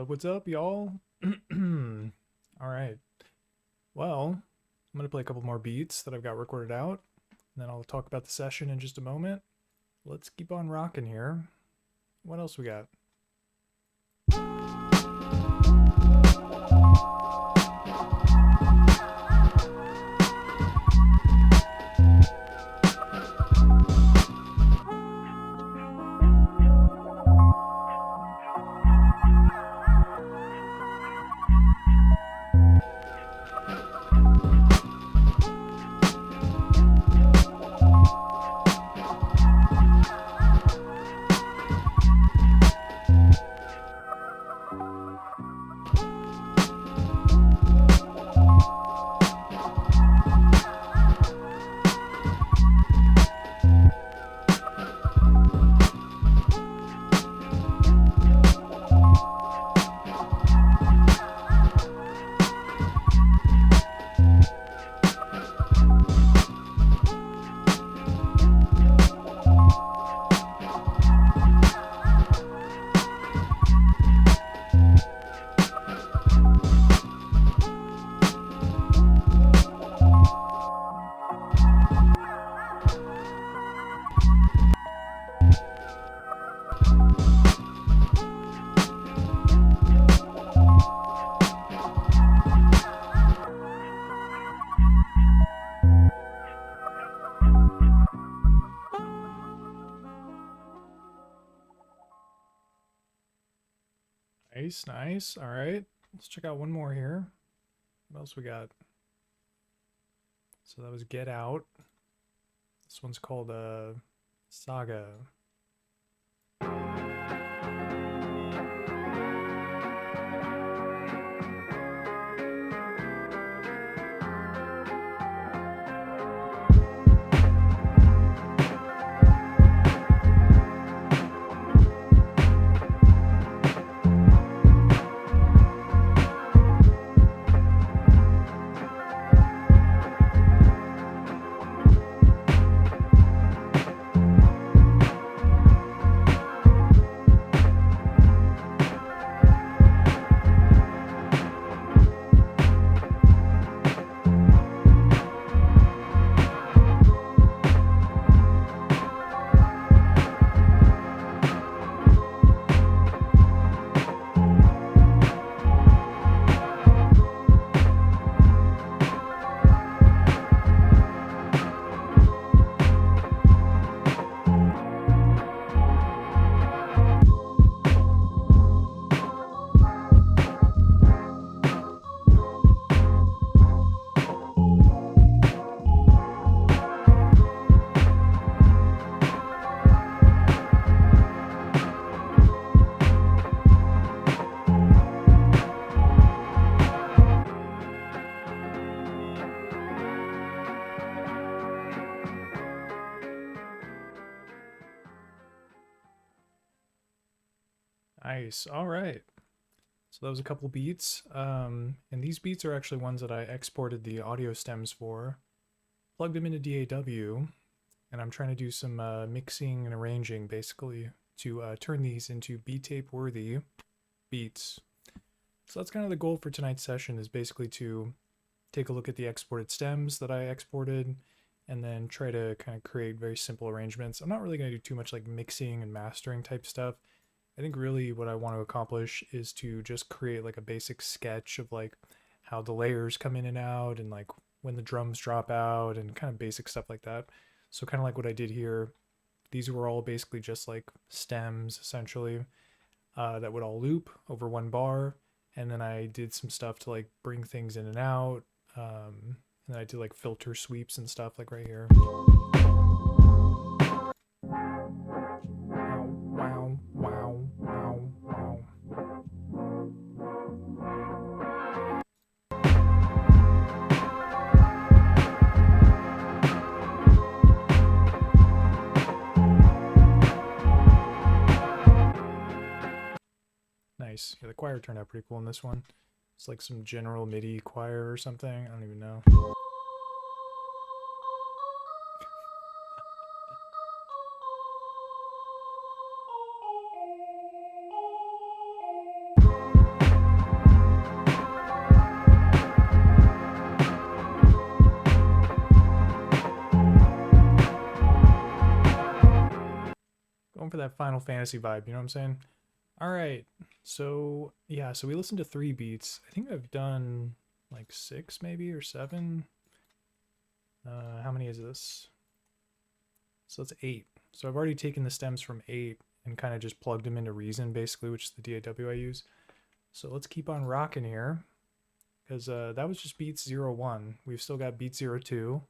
What's up, y'all? All right. Well, I'm gonna play a couple more beats that I've got recorded out, and then I'll talk about the session in just a moment. Let's keep on rocking here. What else we got? Nice, nice. All right. Let's check out one more here. What else we got? So that was Get Out. This one's called Saga. Nice. All right. So that was a couple beats. And these beats are actually ones that I exported the audio stems for, plugged them into DAW, and I'm trying to do some mixing and arranging basically to turn these into B-tape worthy beats. So that's kind of the goal for tonight's session, is basically to take a look at the exported stems that I exported and then try to kind of create very simple arrangements. I'm not really going to do too much like mixing and mastering type stuff. I think really what I want to accomplish is to just create like a basic sketch of like how the layers come in and out, and like when the drums drop out, and kind of basic stuff like that. So kind of like what I did here, these were all basically just like stems essentially that would all loop over one bar. And then I did some stuff to like bring things in and out. And then I did like filter sweeps and stuff like right here. Wow, wow, wow, wow, wow. Yeah, the choir turned out pretty cool in this one. It's like some general MIDI choir or something. I don't even know. Going for that Final Fantasy vibe, you know what I'm saying? All right, so yeah, so we listened to 3 beats. I think I've done like 6 maybe or 7. How many is this? So it's 8. So I've already taken the stems from 8 and kind of just plugged them into Reason basically, which is the DAW I use. So let's keep on rocking here, because that was just beats 0-1. We've still got beats 0-2.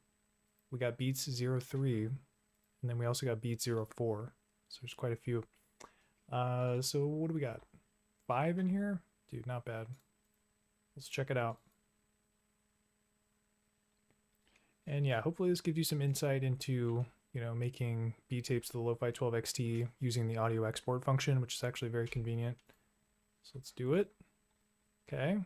We got beats 0-3, and then we also got beats 0-4. So there's quite a few. So what do we got? 5 in here? Dude, not bad. Let's check it out. And yeah, hopefully this gives you some insight into, you know, making beat tapes to the Lofi-12XT using the audio export function, which is actually very convenient. So let's do it. Okay.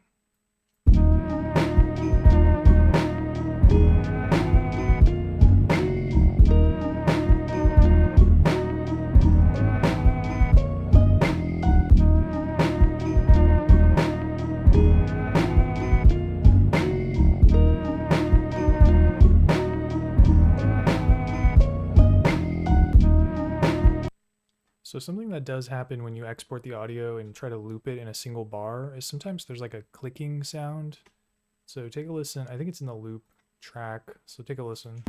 So something that does happen when you export the audio and try to loop it in a single bar is sometimes there's like a clicking sound. So take a listen. I think it's in the loop track. So take a listen.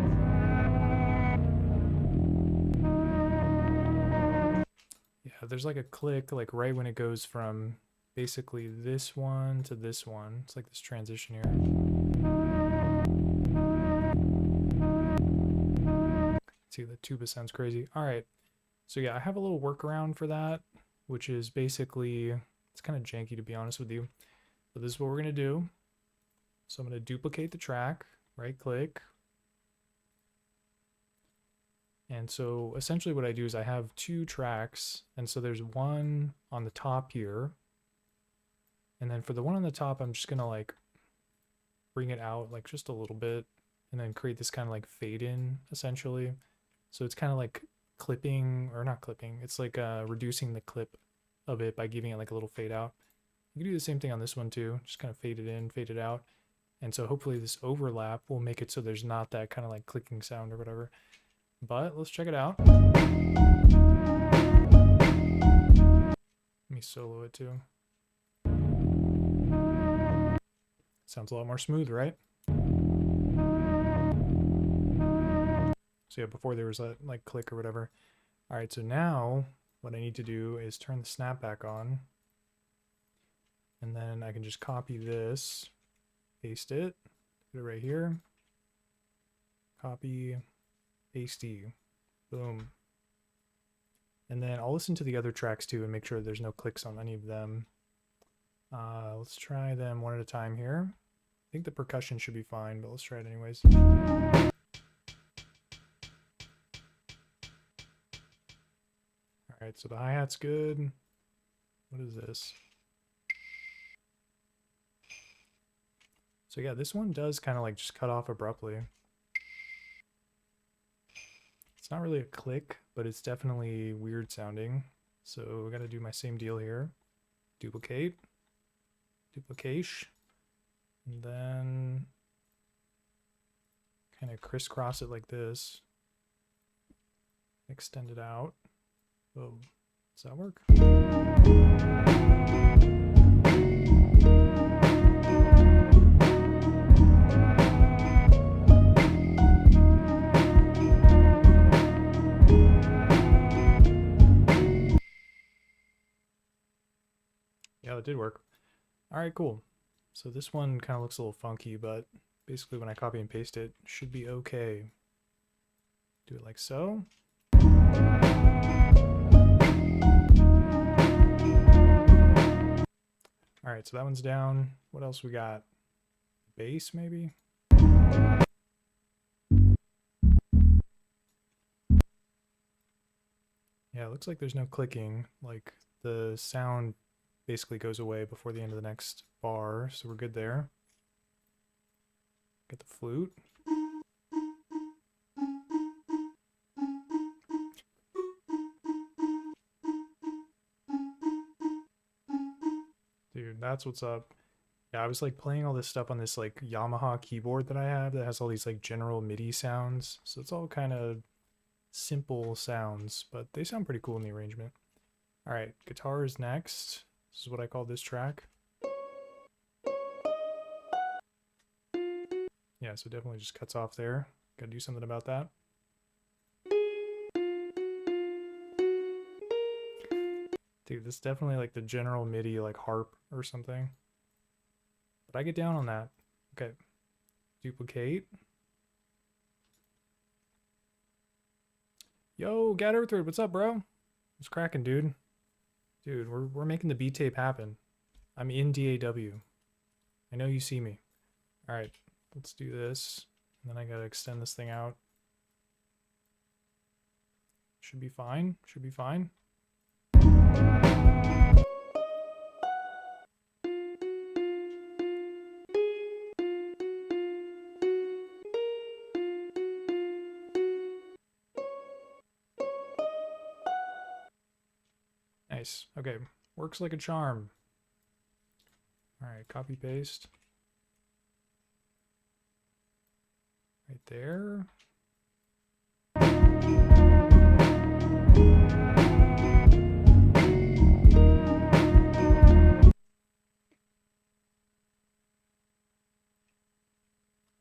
Yeah, there's like a click like right when it goes from basically this one to this one. It's like this transition here. See, the tuba sounds crazy. All right. So yeah, I have a little workaround for that, which is basically, it's kind of janky to be honest with you, but this is what we're going to do. So I'm going to duplicate the track, right click. And so essentially what I do is I have 2 tracks, and so there's one on the top here. And then for the one on the top, I'm just going to like bring it out like just a little bit and then create this kind of like fade in essentially. So it's kind of like clipping, or not clipping, it's like reducing the clip of it by giving it like a little fade out. You can do the same thing on this one too, just kind of fade it in, fade it out. And so hopefully this overlap will make it so there's not that kind of like clicking sound or whatever. But let's check it out. Let me solo it too. Sounds a lot more smooth, right? So yeah, before there was that like click or whatever. All right, so now what I need to do is turn the snap back on. And then I can just copy this, paste it, put it right here. Copy, paste, boom. And then I'll listen to the other tracks too and make sure there's no clicks on any of them. Let's try them one at a time here. I think the percussion should be fine, but let's try it anyways. Alright, so the hi-hat's good. What is this? So yeah, this one does kind of like just cut off abruptly. It's not really a click, but it's definitely weird sounding. So I gotta do my same deal here. Duplicate. Duplication. And then kind of crisscross it like this. Extend it out. Oh, does that work? Yeah, that did work. All right, cool. So this one kind of looks a little funky, but basically when I copy and paste it, it should be okay. Do it like so. All right, so that one's down. What else we got? Bass, maybe? Yeah, it looks like there's no clicking. Like the sound basically goes away before the end of the next bar, so we're good there. Get the flute. Dude, that's what's up. Yeah, I was like playing all this stuff on this like Yamaha keyboard that I have that has all these like general MIDI sounds. So it's all kind of simple sounds, but they sound pretty cool in the arrangement. All right, guitar is next. This is what I call this track. Yeah, so definitely just cuts off there. Gotta do something about that. Dude, this is definitely like the general MIDI like harp or something. But I get down on that. Okay. Duplicate. Yo, Gat Earthward, what's up, bro? What's cracking, dude? Dude, we're making the beat tape happen. I'm in DAW. I know you see me. Alright, let's do this. And then I gotta extend this thing out. Should be fine. Should be fine. Nice. Okay. Works like a charm. Alright, copy paste. Right there.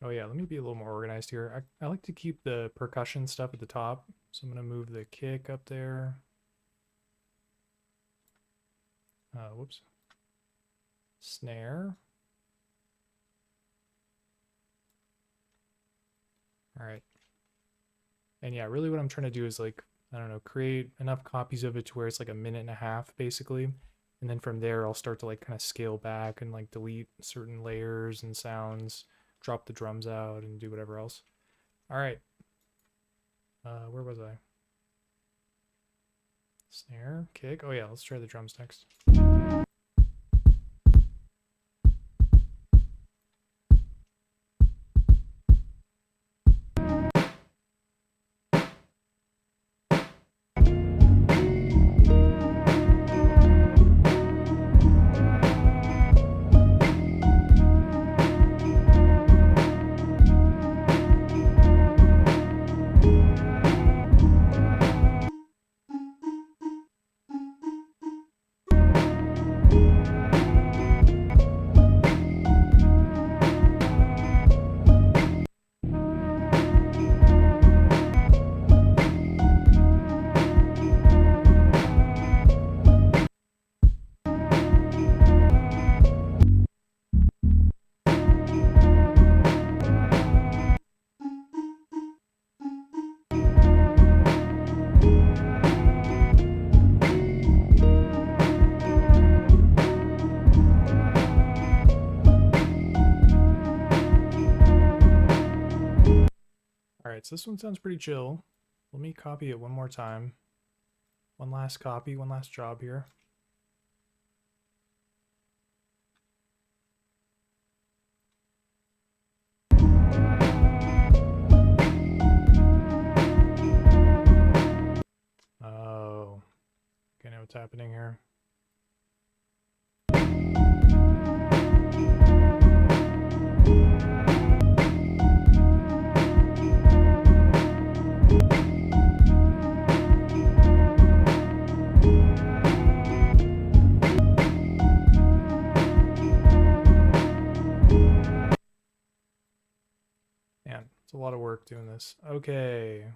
Oh yeah, let me be a little more organized here. I like to keep the percussion stuff at the top. So I'm going to move the kick up there. Whoops. Snare. All right. And yeah, really what I'm trying to do is like, I don't know, create enough copies of it to where it's like 1.5 minutes basically. And then from there, I'll start to like kind of scale back and like delete certain layers and sounds, drop the drums out and do whatever else. All right. Where was I? Snare, kick. Oh yeah, let's try the drums next. Alright, so this one sounds pretty chill. Let me copy it one more time. One last copy, one last job here. Oh. Okay, now what's happening here? Man, it's a lot of work doing this. Okay.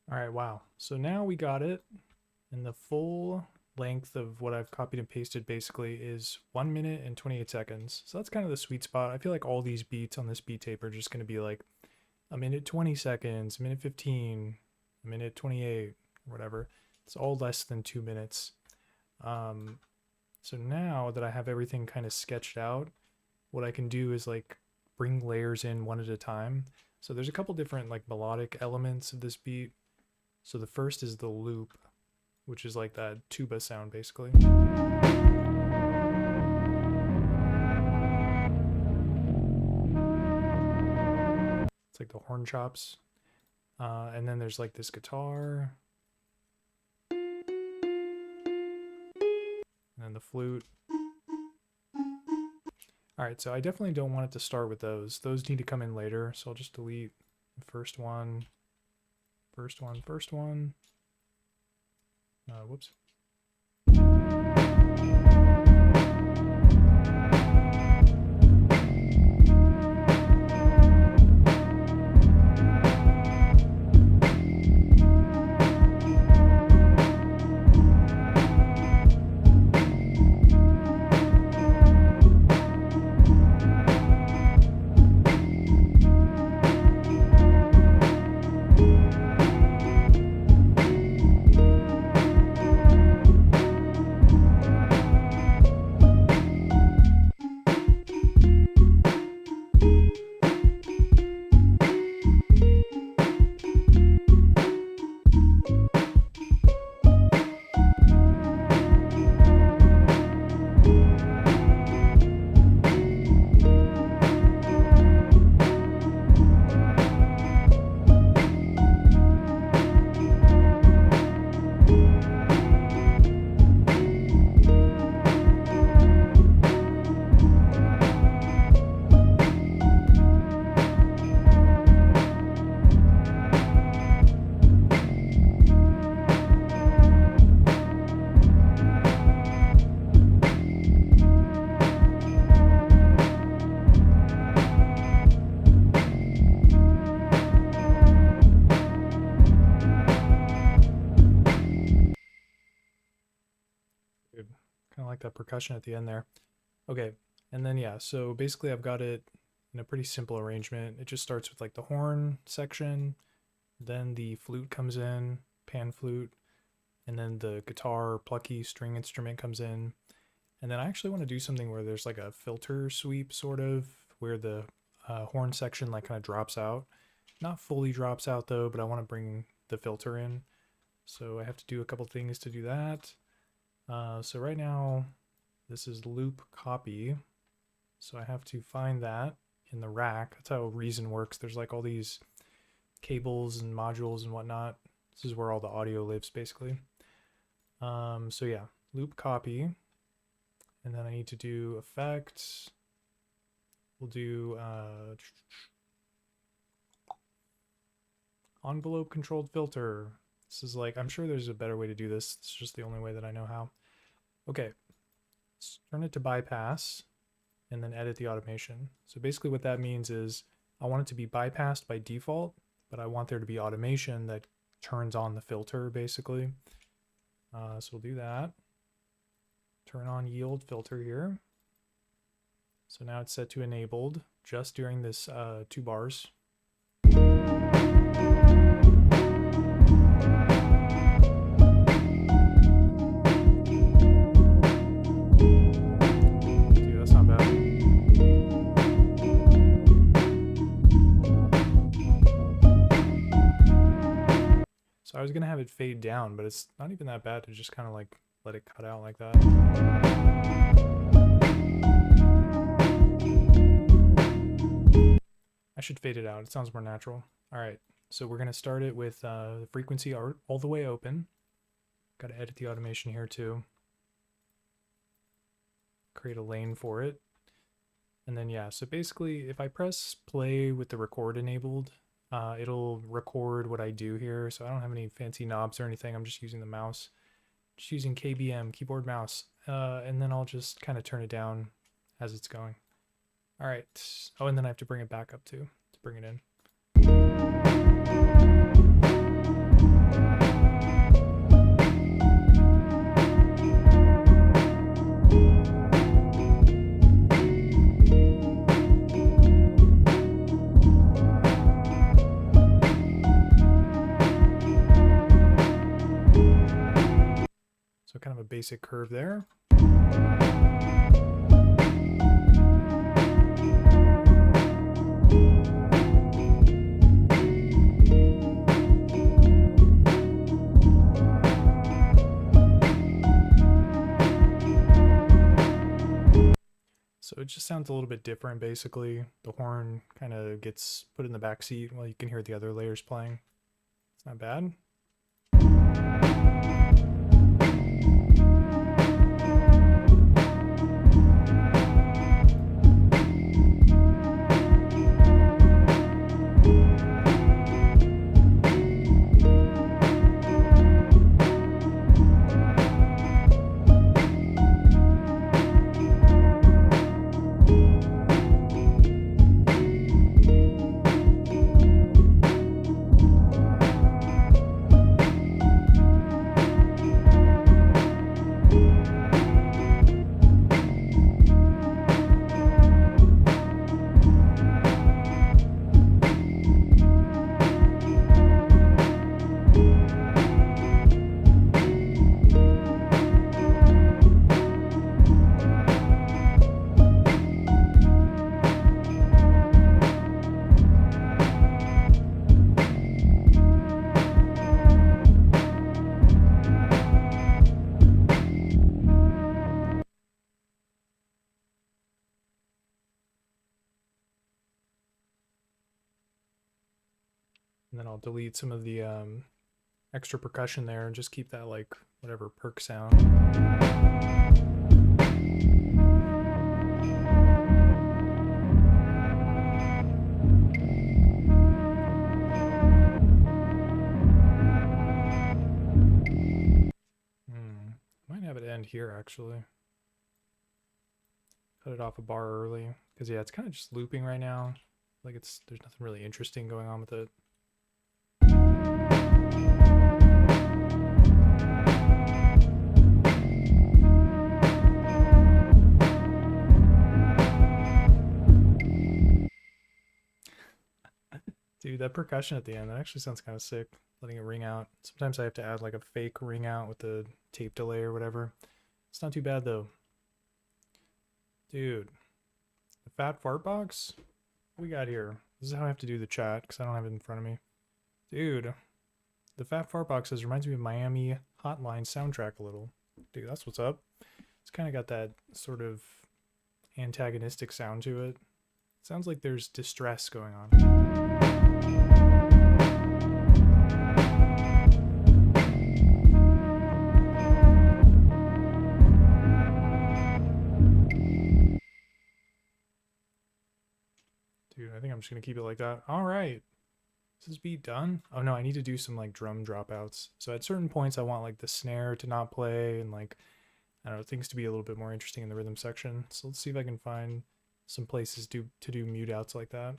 Alright, wow. So now we got it, and the full length of what I've copied and pasted basically is 1 minute and 28 seconds. So that's kind of the sweet spot. I feel like all these beats on this beat tape are just going to be like 1 minute 20 seconds, 1 minute 15, 1 minute 28, or whatever. It's all less than 2 minutes. So now that I have everything kind of sketched out, what I can do is like bring layers in one at a time. So there's a couple different like melodic elements of this beat. So the first is the loop, which is like that tuba sound basically. It's like the horn chops. And then there's like this guitar. And then the flute. Alright, so I definitely don't want it to start with those. Those need to come in later, so I'll just delete the first one. First one. Whoops. Kind of like that percussion at the end there. Okay, and then yeah, so basically I've got it in a pretty simple arrangement. It just starts with like the horn section, then the flute comes in, pan flute, and then the guitar plucky string instrument comes in. And then I actually want to do something where there's like a filter sweep sort of, where the horn section like kind of drops out. Not fully drops out though, but I want to bring the filter in. So I have to do a couple things to do that. So right now, this is loop copy. So I have to find that in the rack. That's how Reason works. There's like all these cables and modules and whatnot. This is where all the audio lives basically. So yeah, loop copy. And then I need to do effects. We'll do envelope controlled filter. This is like, I'm sure there's a better way to do this. It's just the only way that I know how. Okay, let's turn it to bypass and then edit the automation. So basically what that means is I want it to be bypassed by default, but I want there to be automation that turns on the filter basically. So we'll do that. Turn on yield filter here. So now it's set to enabled just during this 2 bars. So I was gonna have it fade down, but it's not even that bad to just kind of like let it cut out like that. I should fade it out. It sounds more natural. All right, so we're gonna start it with the frequency all the way open. Got to edit the automation here too. Create a lane for it. And then yeah, so basically if I press play with the record enabled, it'll record what I do here. So I don't have any fancy knobs or anything. I'm just using the mouse, just using KBM, keyboard mouse. And then I'll just kind of turn it down as it's going. All right. Oh, and then I have to bring it back up too, to bring it in. So kind of a basic curve there. So it just sounds a little bit different, basically. The horn kind of gets put in the back seat while you can hear the other layers playing. It's not bad. And then I'll delete some of the extra percussion there and just keep that like whatever perk sound. Might have it end here actually. Cut it off a bar early because yeah, it's kind of just looping right now. Like there's nothing really interesting going on with it. Dude, that percussion at the end, that actually sounds kind of sick, letting it ring out. Sometimes I have to add like a fake ring out with the tape delay or whatever. It's not too bad though. Dude, the fat fart box? What we got here? This is how I have to do the chat because I don't have it in front of me. Dude, the fat fart boxes reminds me of Miami Hotline soundtrack a little. Dude, that's what's up. It's kind of got that sort of antagonistic sound to it. Sounds like there's distress going on. Dude, I think I'm just gonna keep it like that. All right. Is this beat done? Oh no, I need to do some like drum dropouts. So at certain points I want like the snare to not play and like, I don't know, things to be a little bit more interesting in the rhythm section. So let's see if I can find some places to do mute outs like that.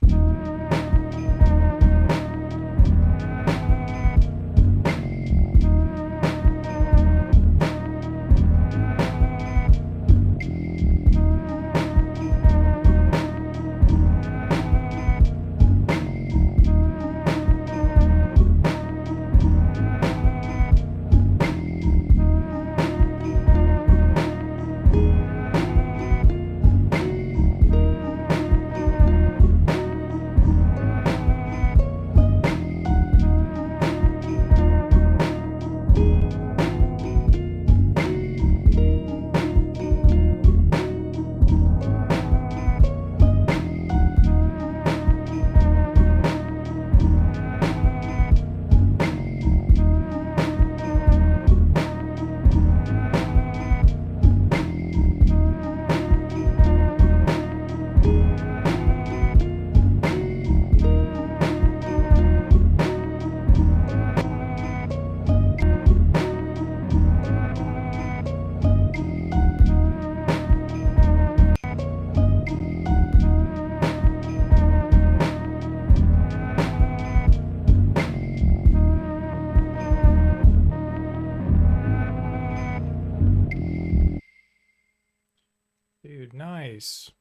Dude, nice.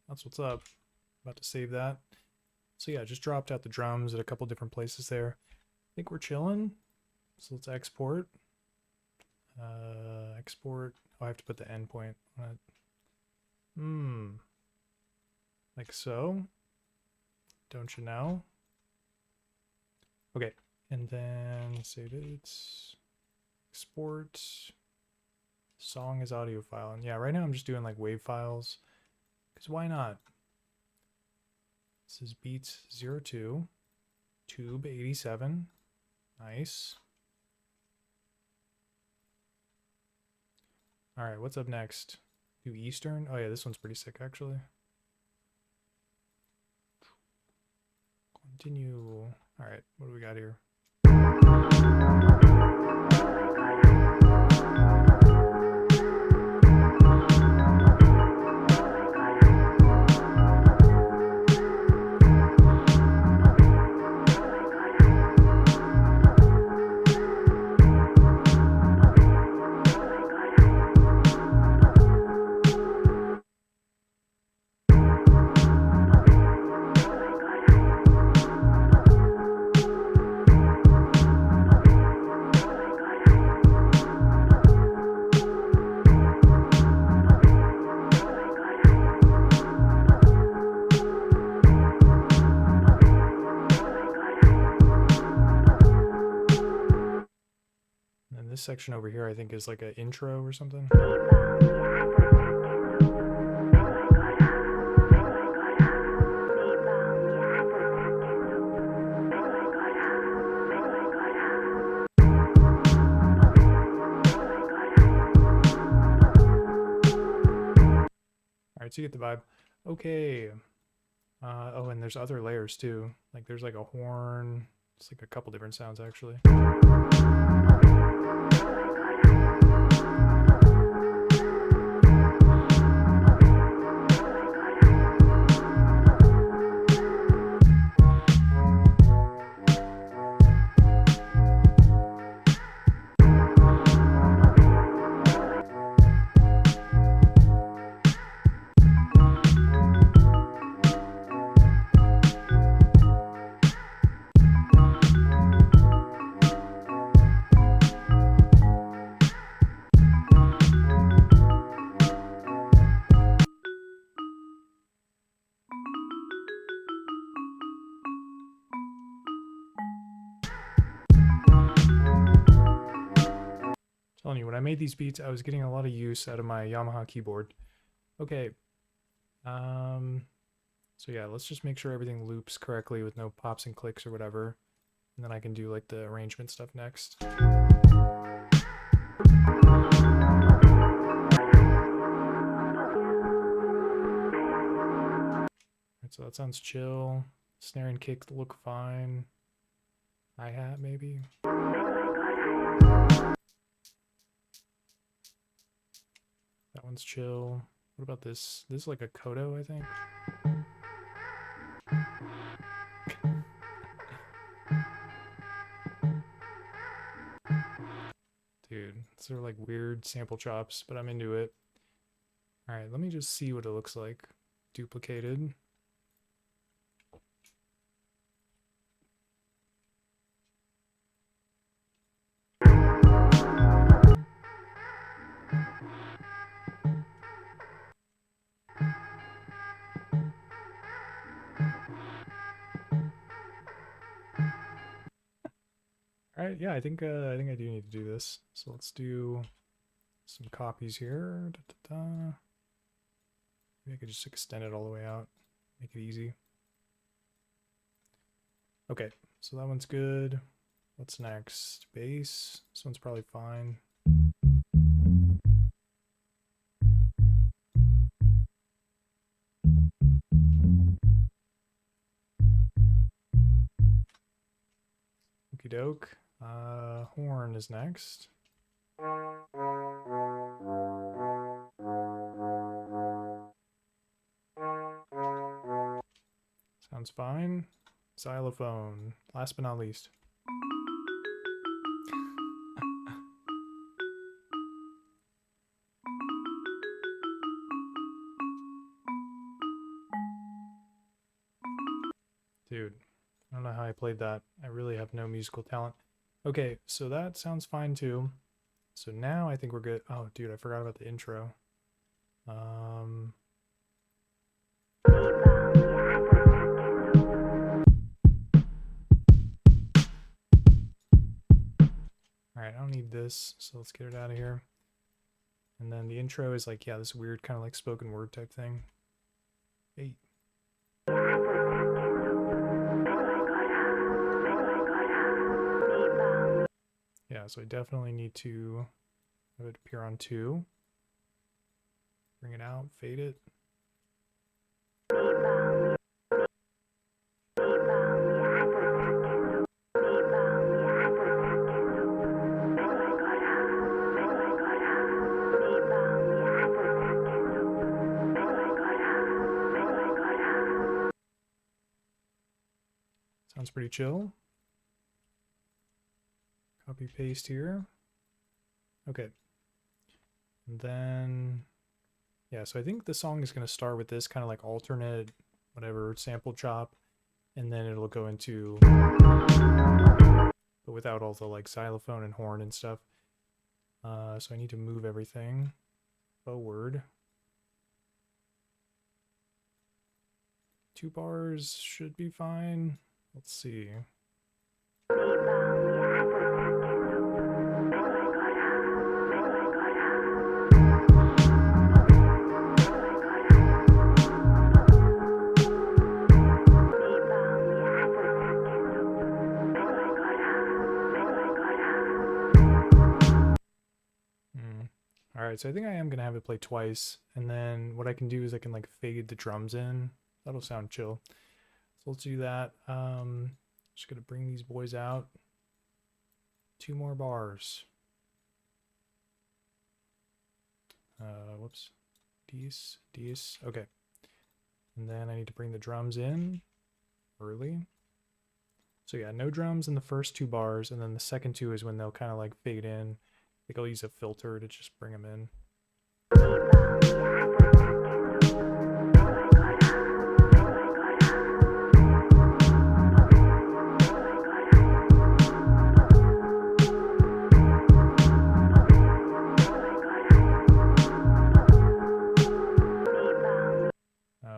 That's what's up. About to save that. So yeah, just dropped out the drums at a couple different places there. I think we're chilling. So let's export. Export. Oh, I have to put the endpoint Like so. Don't you know? Okay, and then save it. Export. Song as audio file. And yeah, right now I'm just doing like wave files. Because why not? This is beats 02. Tube 87. Nice. Alright, what's up next? Do Eastern? Oh yeah, this one's pretty sick actually. Continue. Alright, what do we got here? This section over here I think is like an intro or something. Alright, so you get the vibe. Okay. Oh, and there's other layers too. Like there's like a horn. It's like a couple different sounds actually. Telling you, when I made these beats, I was getting a lot of use out of my Yamaha keyboard. Okay. So yeah, let's just make sure everything loops correctly with no pops and clicks or whatever. And then I can do like the arrangement stuff next. Alright, so that sounds chill. Snare and kick look fine. Hi-hat maybe. That one's chill. What about this? This is like a Kodo, I think. Dude, these are like weird sample chops, but I'm into it. Alright, let me just see what it looks like. Duplicated. Alright, yeah, I think I do need to do this. So let's do some copies here. Maybe I could just extend it all the way out. Make it easy. Okay, so that one's good. What's next? Bass. This one's probably fine. Okie doke. Horn is next. Sounds fine. Xylophone. Last but not least. Dude, I don't know how I played that. I really have no musical talent. Okay, so that sounds fine too. So now I think we're good. Oh, dude, I forgot about the intro. Um, Alright, I don't need this, so let's get it out of here. And then the intro is like, yeah, this weird kind of like spoken word type thing. Hey. Yeah, so I definitely need to have it appear on 2. Bring it out, fade it. Sounds pretty chill. Copy paste here. Okay. And then, yeah, so I think the song is going to start with this kind of like alternate, whatever, sample chop, and then it'll go into, but without all the like xylophone and horn and stuff. So I need to move everything forward. 2 bars should be fine. Let's see. Alright, so I think I am going to have it play twice, and then what I can do is I can like fade the drums in. That'll sound chill. So let's do that. Just going to bring these boys out. 2 more bars. Whoops. These. Okay. And then I need to bring the drums in early. So yeah, no drums in the first 2 bars, and then the second 2 is when they'll kind of like fade in. I think I'll use a filter to just bring them in.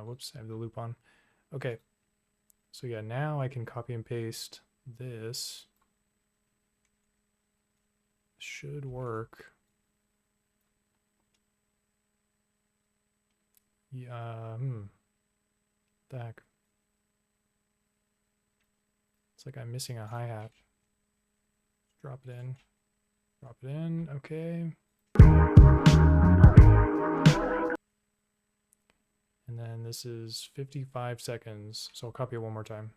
Whoops, I have the loop on. Okay, so yeah, now I can copy and paste this. Should work. Yeah, the heck? It's like I'm missing a hi-hat. Drop it in, okay. And then this is 55 seconds, so I'll copy it one more time.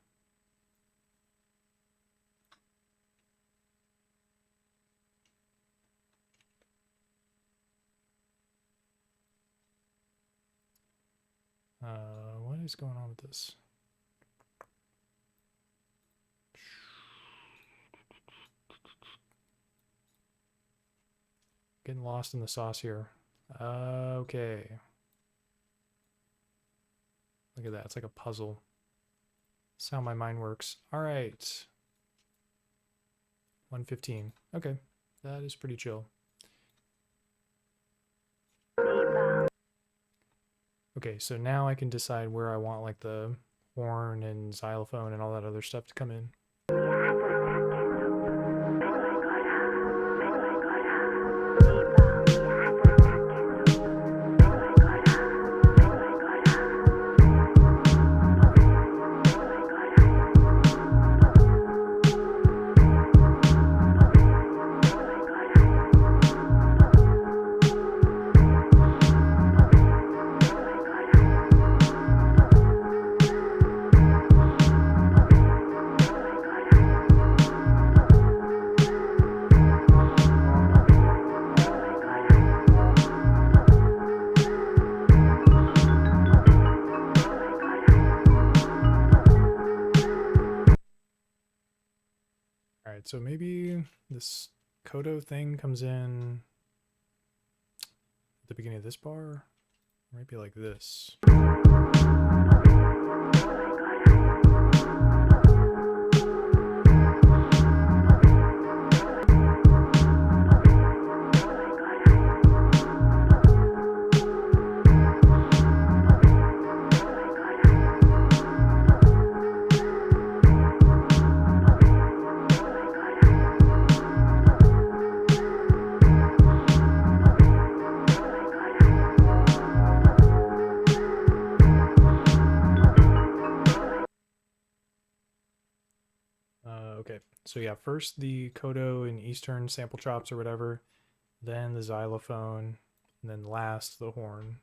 What is going on with this? Getting lost in the sauce here. Okay. Look at that, it's like a puzzle. That's how my mind works. All right. 1:15. Okay, that is pretty chill. Okay, so now I can decide where I want like the horn and xylophone and all that other stuff to come in. Alright, so maybe this Kodo thing comes in at the beginning of this bar, or maybe like this. Okay, so yeah, first the Kodo and Eastern sample chops or whatever, then the xylophone, and then last the horn.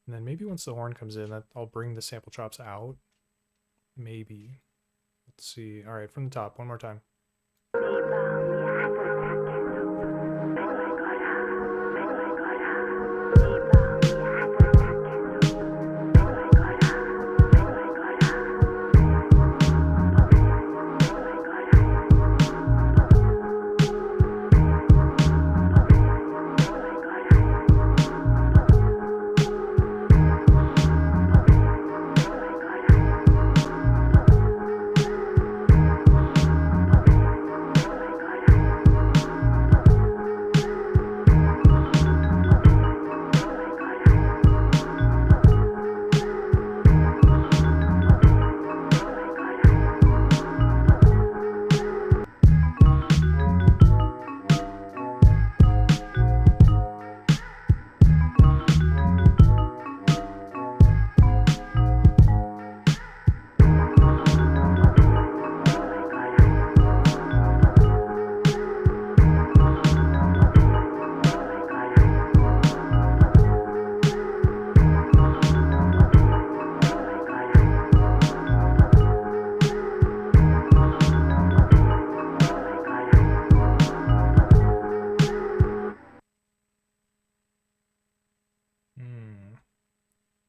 And then maybe once the horn comes in, that I'll bring the sample chops out. Maybe. Let's see. All right, from the top, one more time.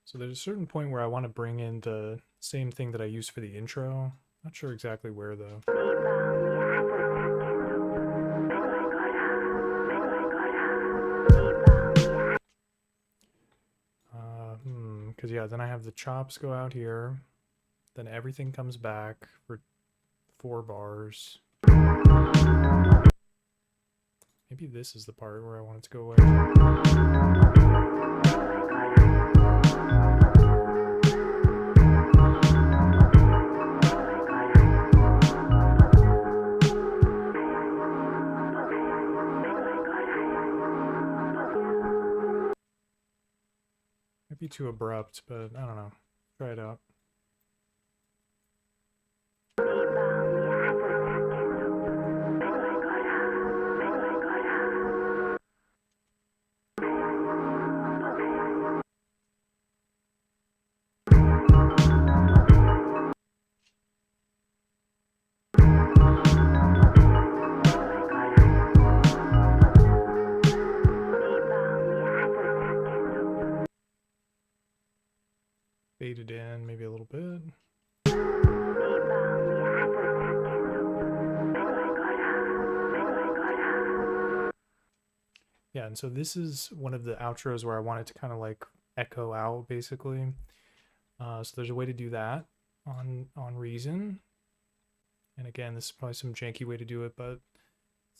So there's a certain point where I want to bring in the same thing that I used for the intro. Not sure exactly where though. Because yeah, then I have the chops go out here. Then everything comes back for 4 bars. Maybe this is the part where I want it to go away. Might be too abrupt, but I don't know. Try it out. Fade it in maybe a little bit. Yeah, and so this is one of the outros where I want it to kind of like echo out basically. So there's a way to do that on Reason. And again, this is probably some janky way to do it, but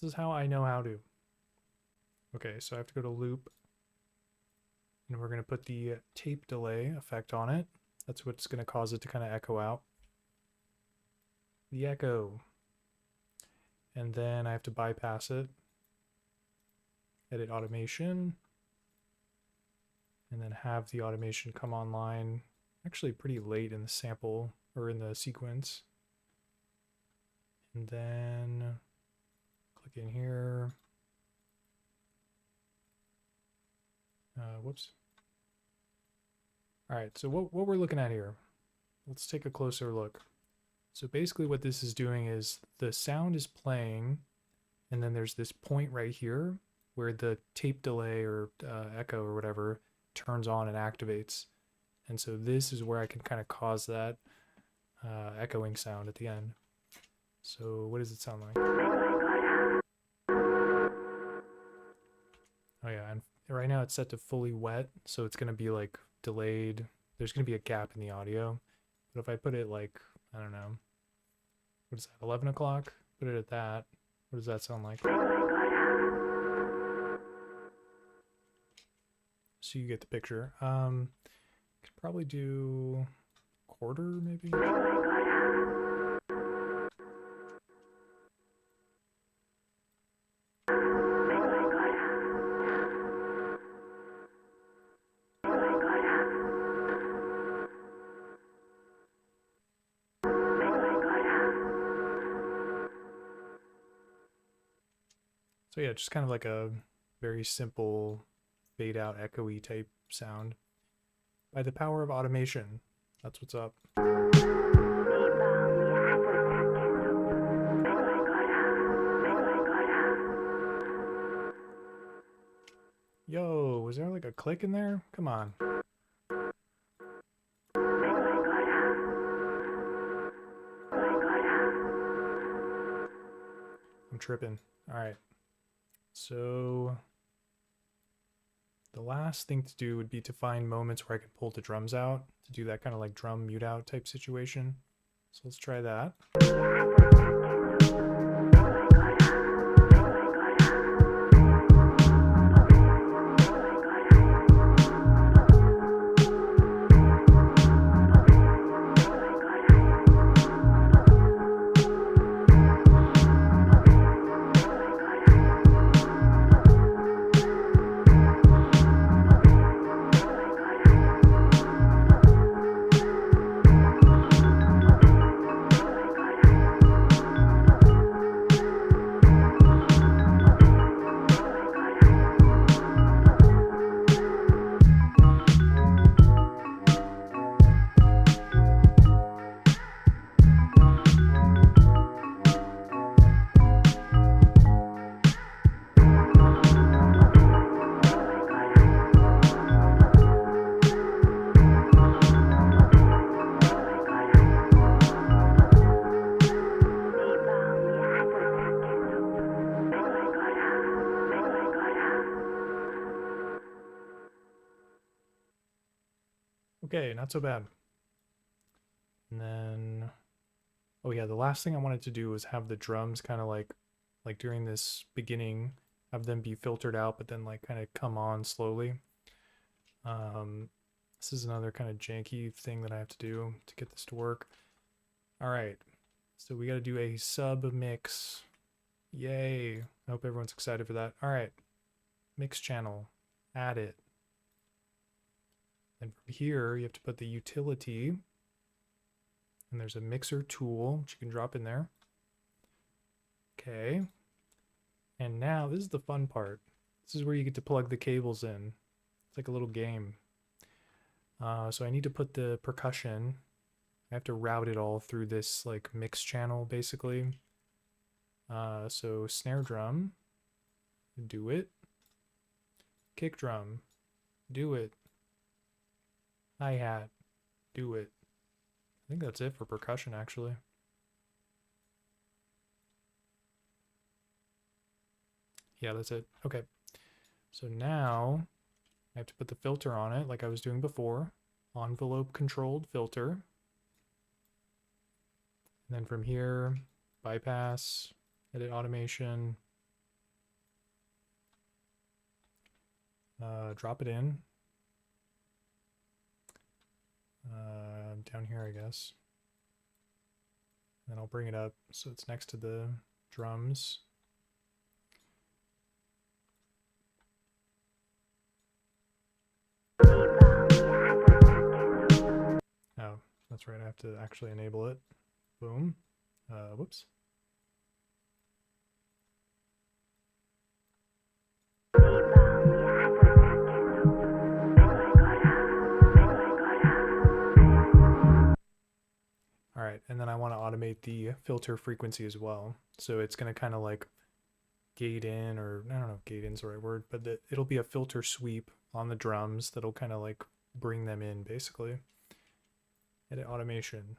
this is how I know how to. Okay, so I have to go to loop. And we're going to put the tape delay effect on it. That's what's going to cause it to kind of echo out. The echo. And then I have to bypass it. Edit automation. And then have the automation come online actually pretty late in the sample or in the sequence. And then click in here. Whoops. All right, so what we're looking at here, let's take a closer look. So basically what this is doing is the sound is playing, and then there's this point right here where the tape delay or echo or whatever turns on and activates. And so this is where I can kind of cause that echoing sound at the end. So what does it sound like? Oh yeah, and right now it's set to fully wet, so it's going to be like delayed. There's going to be a gap in the audio. But if I put it like, I don't know, what is that, 11 o'clock? Put it at that. What does that sound like? So you get the picture. Could probably do quarter maybe? So yeah, just kind of like a very simple fade out echoey type sound by the power of automation. That's what's up. Yo, was there like a click in there? Come on. I'm tripping. All right. So the last thing to do would be to find moments where I can pull the drums out to do that kind of like drum mute out type situation. So let's try that. Okay, not so bad. And then, oh yeah, the last thing I wanted to do was have the drums kind of like during this beginning, have them be filtered out, but then like kind of come on slowly. This is another kind of janky thing that I have to do to get this to work. All right, so we got to do a sub mix. Yay. I hope everyone's excited for that. All right, mix channel, add it. And from here, you have to put the utility, and there's a mixer tool, which you can drop in there. Okay. And now, this is the fun part. This is where you get to plug the cables in. It's like a little game. So I need to put the percussion. I have to route it all through this like mix channel, basically. So snare drum, do it. Kick drum, do it. Hi-hat, do it. I think that's it for percussion, actually. Yeah, that's it. Okay. So now I have to put the filter on it like I was doing before. Envelope controlled filter. And then from here, bypass, edit automation. Drop it in. Down here, I guess. Then I'll bring it up so it's next to the drums. Oh, that's right, I have to actually enable it. Boom. Whoops. All right, and then I want to automate the filter frequency as well. So it's going to kind of like gate in, or I don't know if gate in's the right word, but it'll be a filter sweep on the drums that'll kind of like bring them in, basically. Edit automation.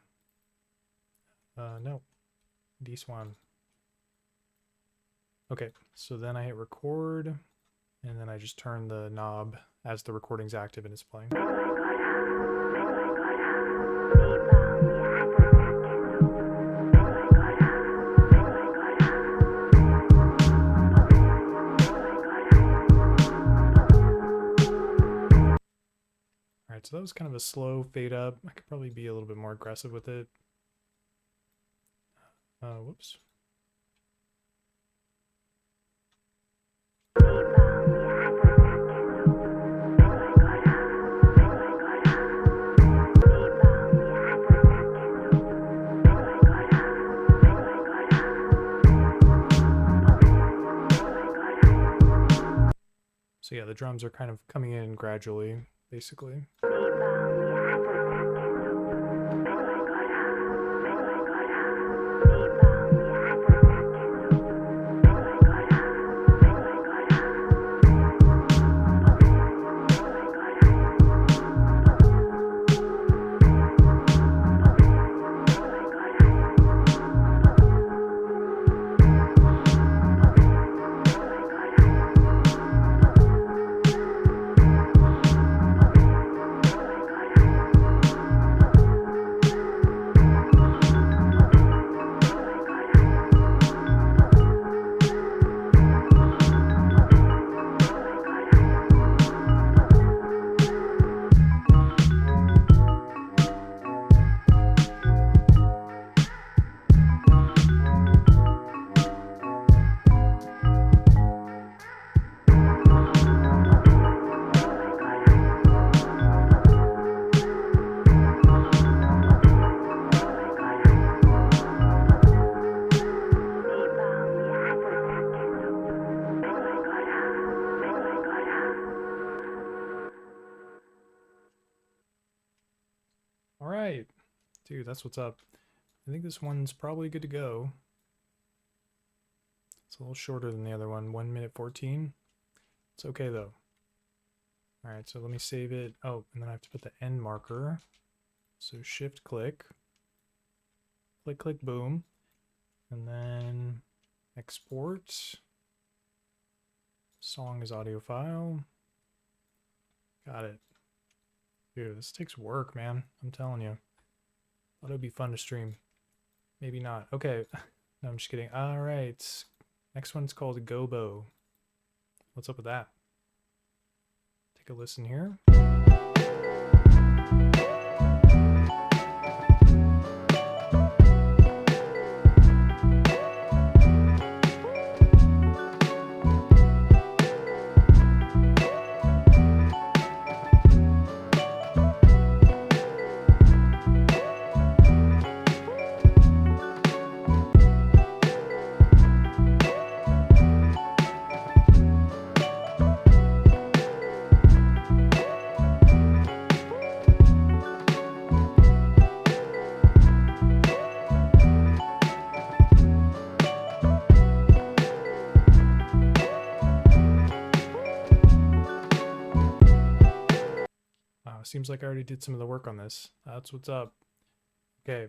No. D-Swan. Okay, so then I hit record, and then I just turn the knob as the recording's active and it's playing. Alright, so that was kind of a slow fade up. I could probably be a little bit more aggressive with it. Whoops. So yeah, the drums are kind of coming in gradually, basically. All right, dude, that's what's up. I think this one's probably good to go. It's a little shorter than the other one, 1 minute 14. It's okay though. All right, so let me save it. Oh, and then I have to put the end marker. So shift click, click, click, boom, and then export. Song is audio file. Got it. Dude, this takes work, man. I'm telling you. Thought it would be fun to stream. Maybe not. Okay. No, I'm just kidding. All right. Next one's called Gobo. What's up with that? Take a listen here. Seems like I already did some of the work on this. That's what's up. Okay,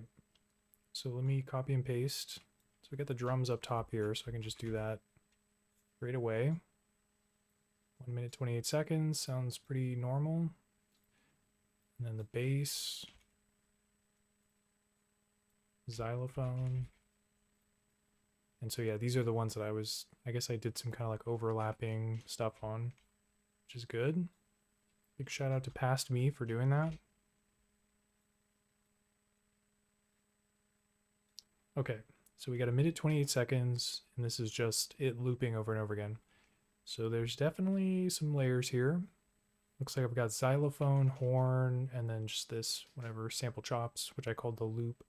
so let me copy and paste. So we got the drums up top here, so I can just do that right away. 1 minute 28 seconds, sounds pretty normal. And then the bass, xylophone. And so yeah, these are the ones that I guess I did some kind of like overlapping stuff on, which is good. Big shout out to Past Me for doing that. Okay, so we got 1 minute 28 seconds, and this is just it looping over and over again. So there's definitely some layers here. Looks like I've got xylophone, horn, and then just this whatever sample chops, which I called the loop.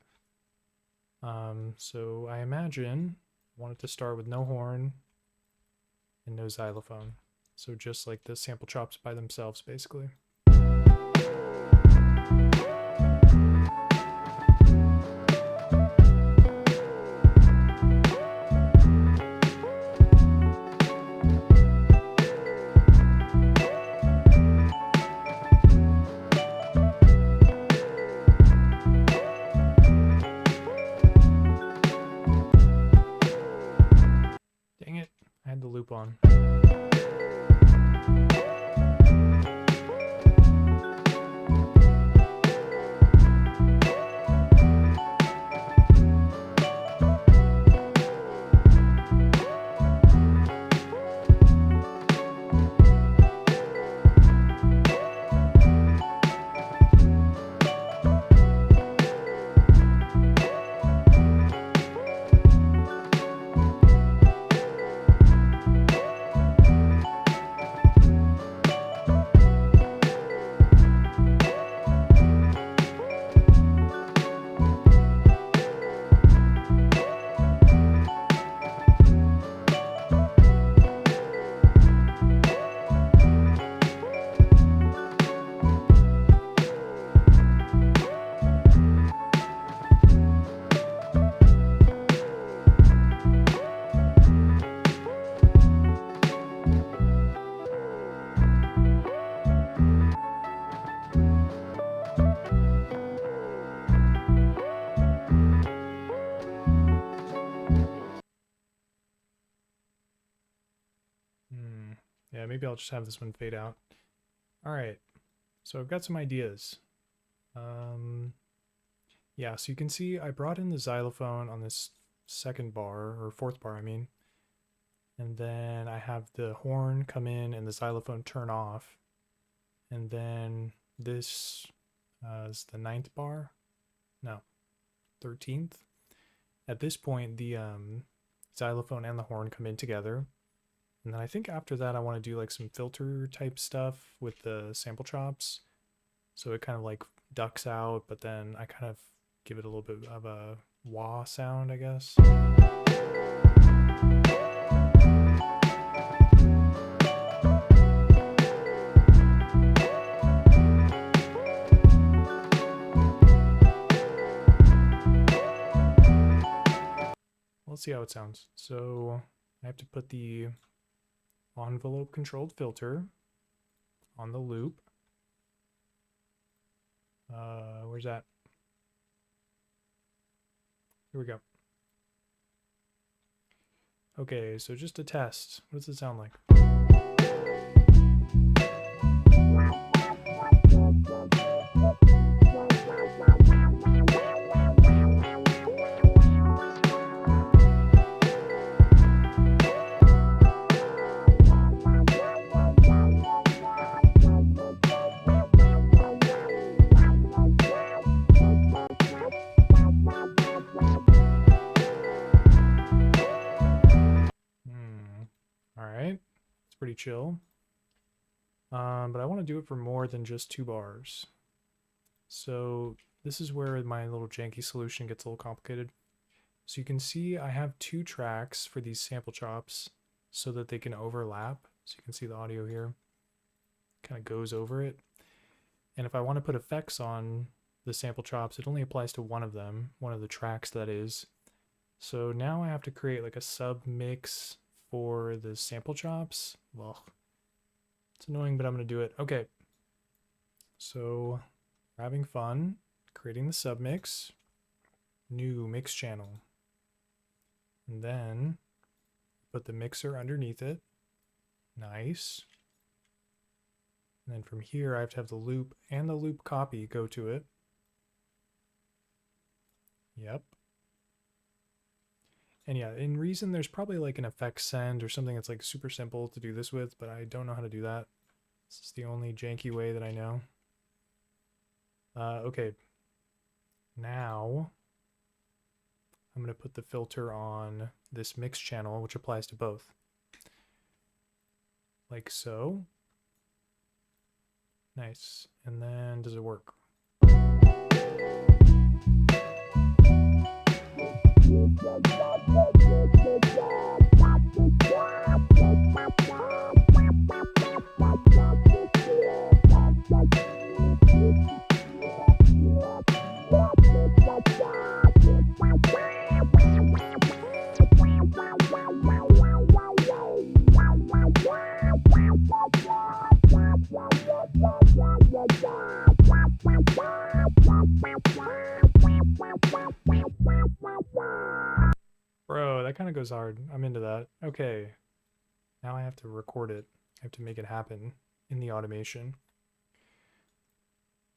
So I imagine I want it to start with no horn and no xylophone. So just like the sample chops by themselves, basically. Dang it, I had the loop on. Yeah, maybe I'll just have this one fade out. All right, so I've got some ideas. Yeah, so you can see I brought in the xylophone on this second bar, or fourth bar, I mean. And then I have the horn come in and the xylophone turn off. And then this is the 9th bar. No, 13th. At this point, the xylophone and the horn come in together. And then I think after that, I want to do like some filter type stuff with the sample chops. So it kind of like ducks out, but then I kind of give it a little bit of a wah sound, I guess. Let's see how it sounds. So I have to put the envelope controlled filter on the loop. Where's that? Here we go. Okay, so just a test. What does it sound like? Alright, it's pretty chill. But I want to do it for more than just 2 bars. So this is where my little janky solution gets a little complicated. So you can see I have 2 tracks for these sample chops so that they can overlap. So you can see the audio here kind of goes over it. And if I want to put effects on the sample chops, it only applies to one of them, one of the tracks that is. So now I have to create like a sub mix for the sample chops. Well, it's annoying, but I'm going to do it. Okay. So we're having fun creating the sub mix, new mix channel, and then put the mixer underneath it. Nice. And then from here, I have to have the loop and the loop copy go to it. Yep. And yeah, in Reason, there's probably like an effect send or something that's like super simple to do this with, but I don't know how to do that. This is the only janky way that I know. Okay. Now, I'm going to put the filter on this mix channel, which applies to both. Like so. Nice. And then does it work? Bro, that kind of goes hard. I'm into that. Okay. Now I have to record it. I have to make it happen in the automation.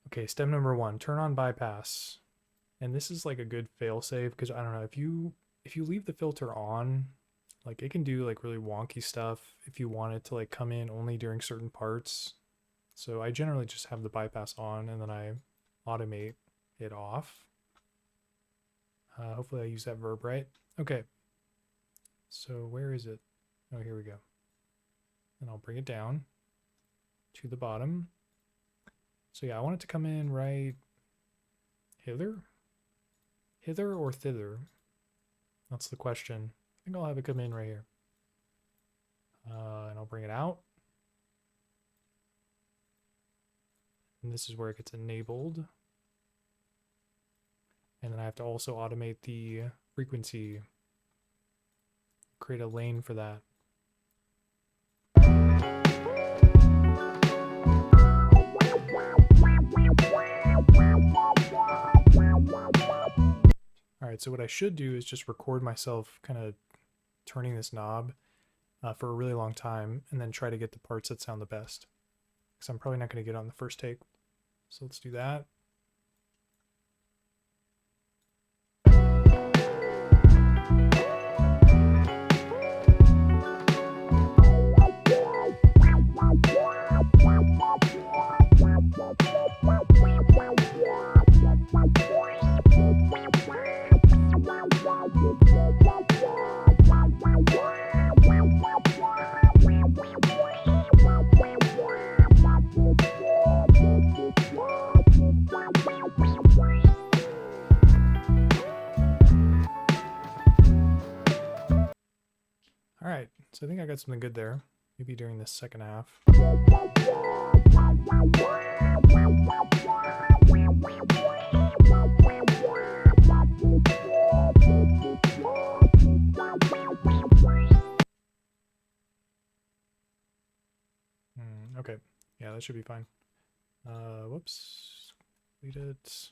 Okay, step number 1, turn on bypass. And this is like a good fail-safe because I don't know, if you leave the filter on, like it can do like really wonky stuff if you want it to like come in only during certain parts. So I generally just have the bypass on and then I automate it off. Hopefully I use that verb right. Okay. So where is it? Oh, here we go. And I'll bring it down to the bottom. So yeah, I want it to come in right hither? Hither or thither? That's the question. I think I'll have it come in right here. And I'll bring it out. And this is where it gets enabled. And then I have to also automate the frequency. Create a lane for that. Alright, so what I should do is just record myself kind of turning this knob, for a really long time, and then try to get the parts that sound the best. Because I'm probably not going to get it on the first take. So let's do that. Alright, so I think I got something good there. Maybe during the second half. Okay, yeah, that should be fine. Whoops, delete it.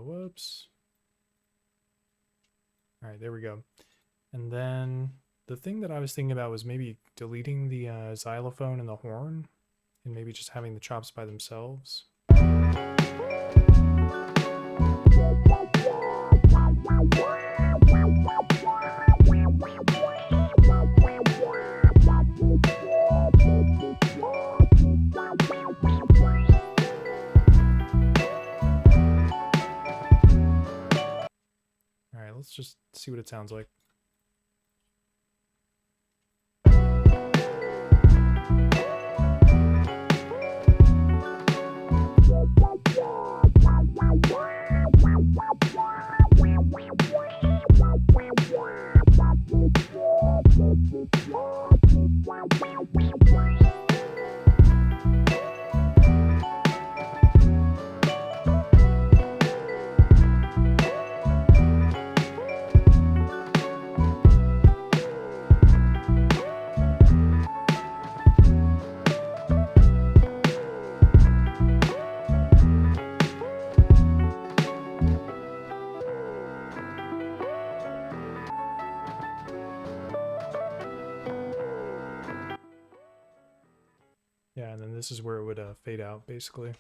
Whoops. All right, there we go. And then the thing that I was thinking about was maybe deleting the xylophone and the horn, and maybe just having the chops by themselves. All right, let's just see what it sounds like. Yeah, and then this is where it would fade out, basically.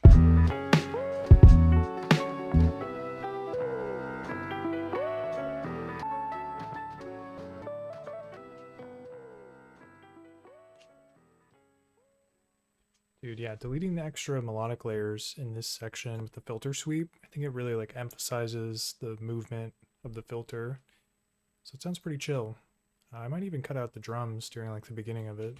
Dude, yeah, deleting the extra melodic layers in this section with the filter sweep, I think it really like emphasizes the movement of the filter. So it sounds pretty chill. I might even cut out the drums during like the beginning of it.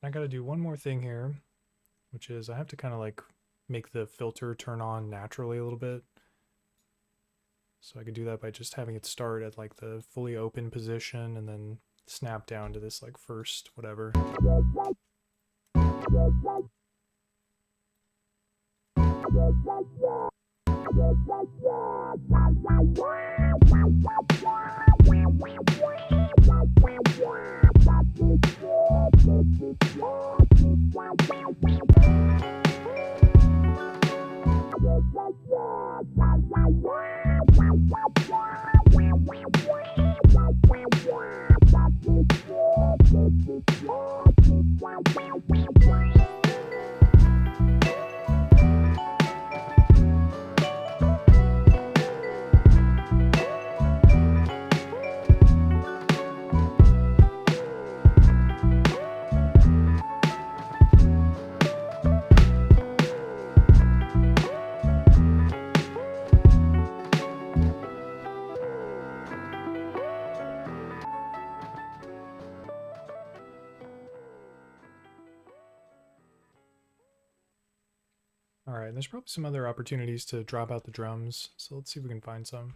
I gotta do one more thing here, which is I have to kind of like make the filter turn on naturally a little bit. So I could do that by just having it start at like the fully open position and then snap down to this like first whatever. All right, and there's probably some other opportunities to drop out the drums, so let's see if we can find some.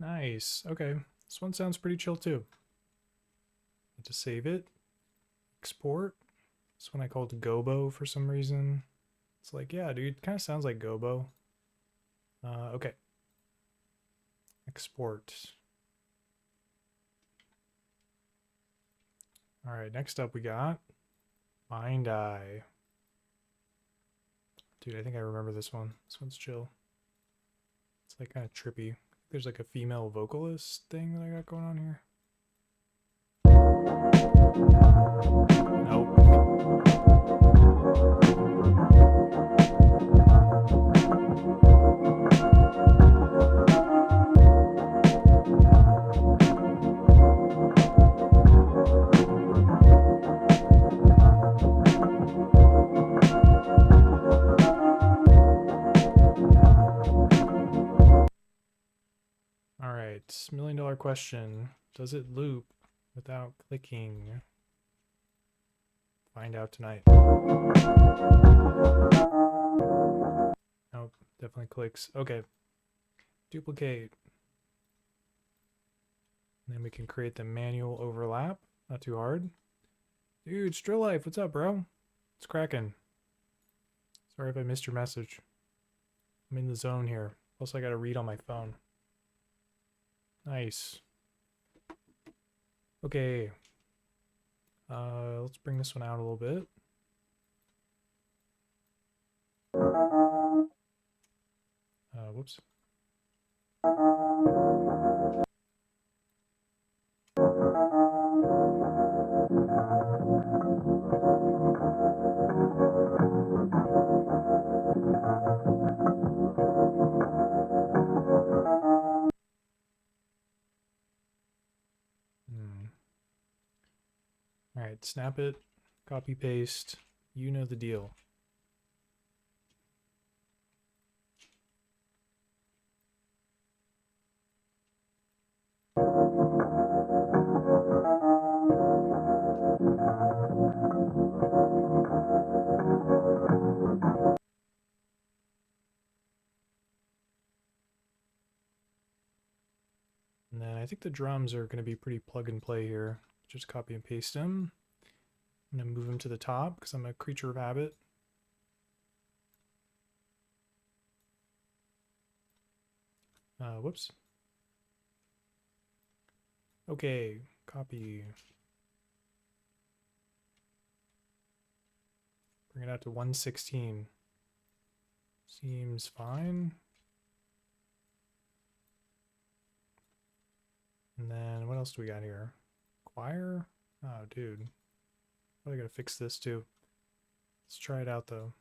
Nice. Okay. This one sounds pretty chill too. To save it. Export. This one I called Gobo for some reason. It's like, yeah, dude, kind of sounds like Gobo. Okay. Export. All right, next up we got Mind Eye. Dude, I think I remember this one. This one's chill. It's like kind of trippy. There's like a female vocalist thing that I got going on here. Nope. All right, $1 million question. Does it loop without clicking? Find out tonight. Nope, definitely clicks. Okay. Duplicate. And then we can create the manual overlap. Not too hard. Dude, Strill Life, what's up, bro? It's cracking. Sorry if I missed your message. I'm in the zone here. Plus, I gotta read on my phone. Nice. Okay. Let's bring this one out a little bit. Whoops. All right, snap it, copy paste. You know the deal. And then I think the drums are going to be pretty plug and play here. Just copy and paste them. I'm going to move them to the top because I'm a creature of habit. Whoops. Okay, copy. Bring it out to 116. Seems fine. And then what else do we got here? Choir? Oh, dude. Probably gotta fix this too. Let's try it out though.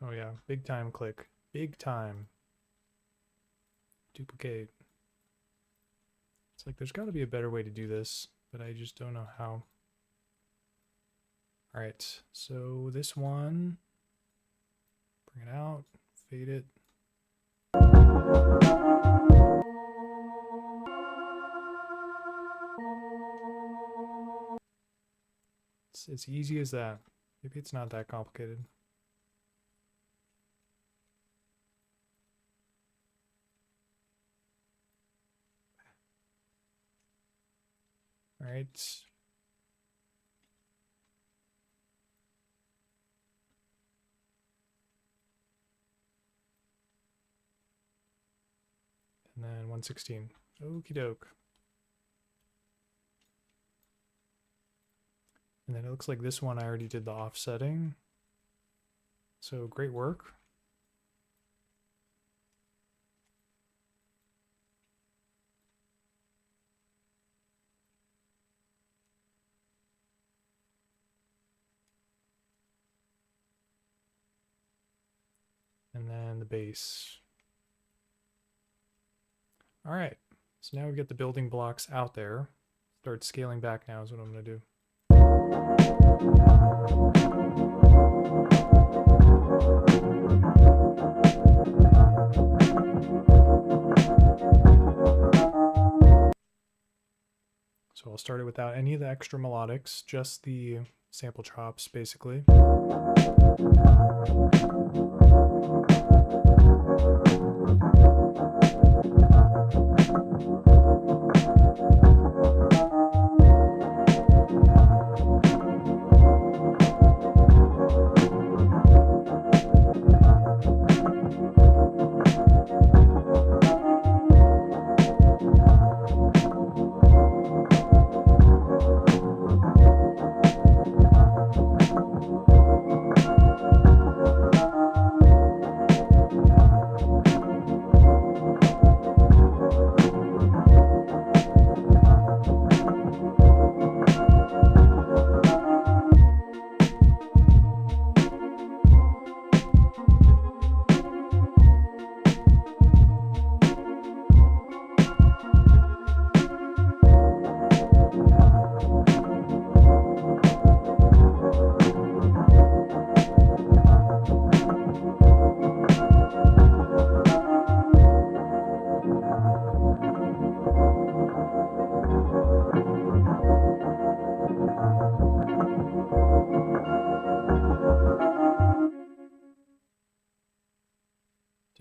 Oh yeah, big time click. Big time. Duplicate. It's like there's got to be a better way to do this, but I just don't know how. All right, so this one, bring it out, fade it. It's as easy as that. Maybe it's not that complicated. All right. And then 116. Okie doke. And then it looks like this one I already did the offsetting. So great work. And then the base. All right, so now we've got the building blocks out there. Start scaling back now is what I'm gonna do. So I'll start it without any of the extra melodics, just the sample chops basically.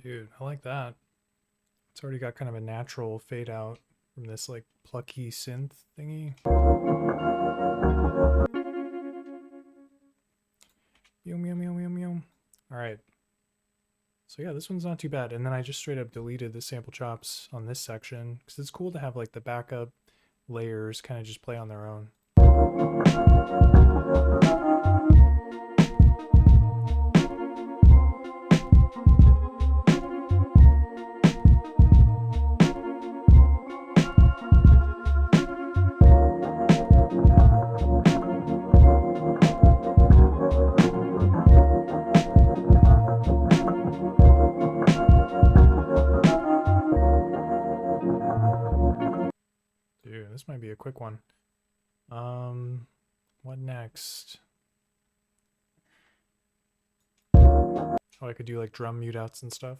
Dude, I like that. It's already got kind of a natural fade out from this like plucky synth thingy. Meow, meow, meow, meow, meow. All right. So yeah, this one's not too bad. And then I just straight up deleted the sample chops on this section because it's cool to have like the backup layers kind of just play on their own. Dude, this might be a quick one. What next? Oh, I could do like drum mute outs and stuff.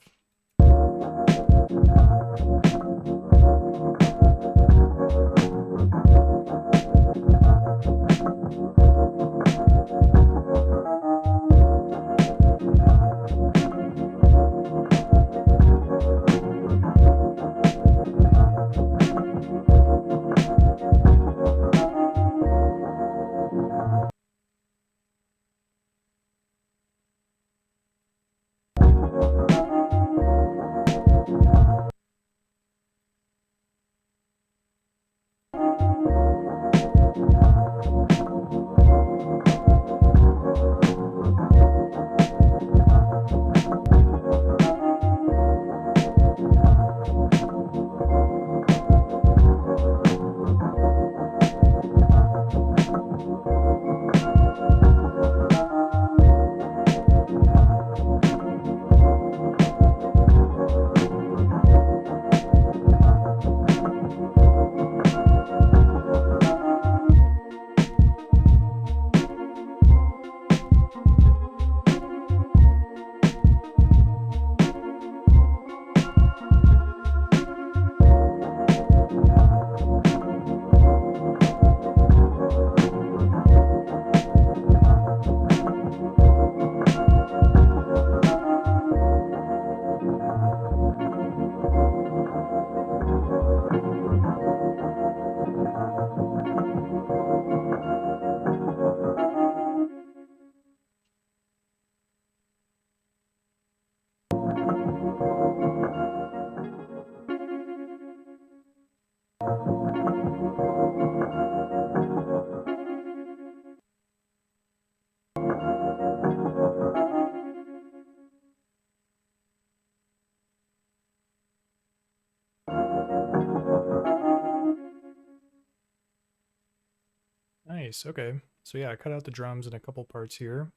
Nice. Okay. So yeah, I cut out the drums in a couple parts here.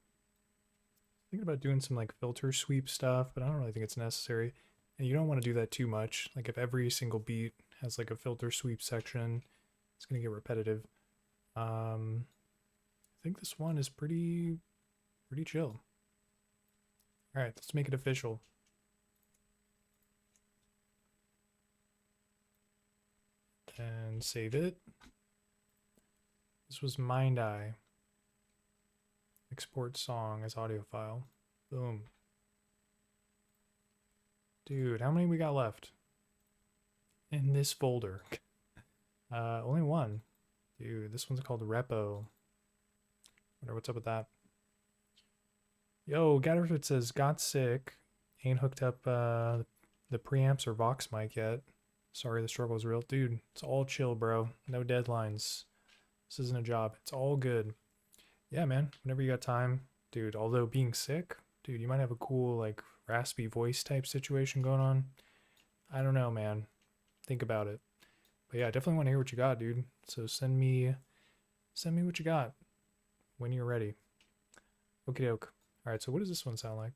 Thinking about doing some like filter sweep stuff, but I don't really think it's necessary. And you don't want to do that too much. Like if every single beat has like a filter sweep section, it's gonna get repetitive. I think this one is pretty chill. All right, let's make it official. And save it. This was Mind Eye. Export song as audio file. Boom. Dude, how many we got left? In this folder. Only one. Dude, this one's called Repo. Wonder what's up with that. Yo, Gatterford says, got sick. Ain't hooked up the preamps or Vox mic yet. Sorry, the struggle is real. Dude, it's all chill, bro. No deadlines. This isn't a job. It's all good. Yeah, man. Whenever you got time. Dude, although being sick, dude, you might have a cool, like, raspy voice type situation going on. I don't know, man. Think about it. But yeah, I definitely want to hear what you got, dude. So send me what you got when you're ready. Okie doke. All right, so what does this one sound like?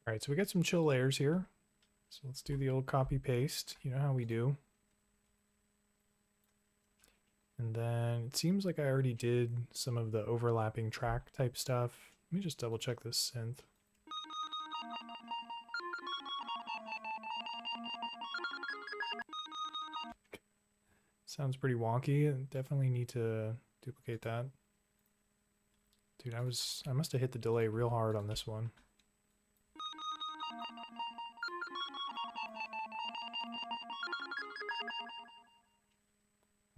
All right, so we got some chill layers here. So let's do the old copy paste. You know how we do. And then it seems like I already did some of the overlapping track type stuff. Let me just double check this synth. Sounds pretty wonky. Definitely need to duplicate that. Dude, I must have hit the delay real hard on this one.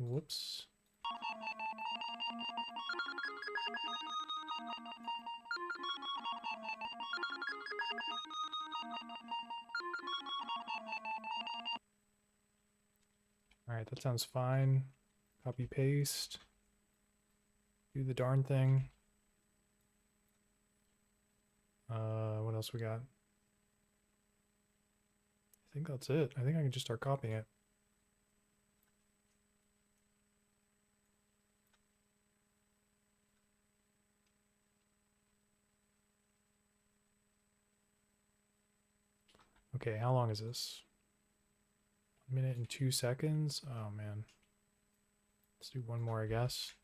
Whoops. All right, that sounds fine. Copy paste. Do the darn thing. What else we got? I think that's it. I think I can just start copying it. Okay, how long is this? 1 minute and 2 seconds? Oh man. Let's do one more, I guess.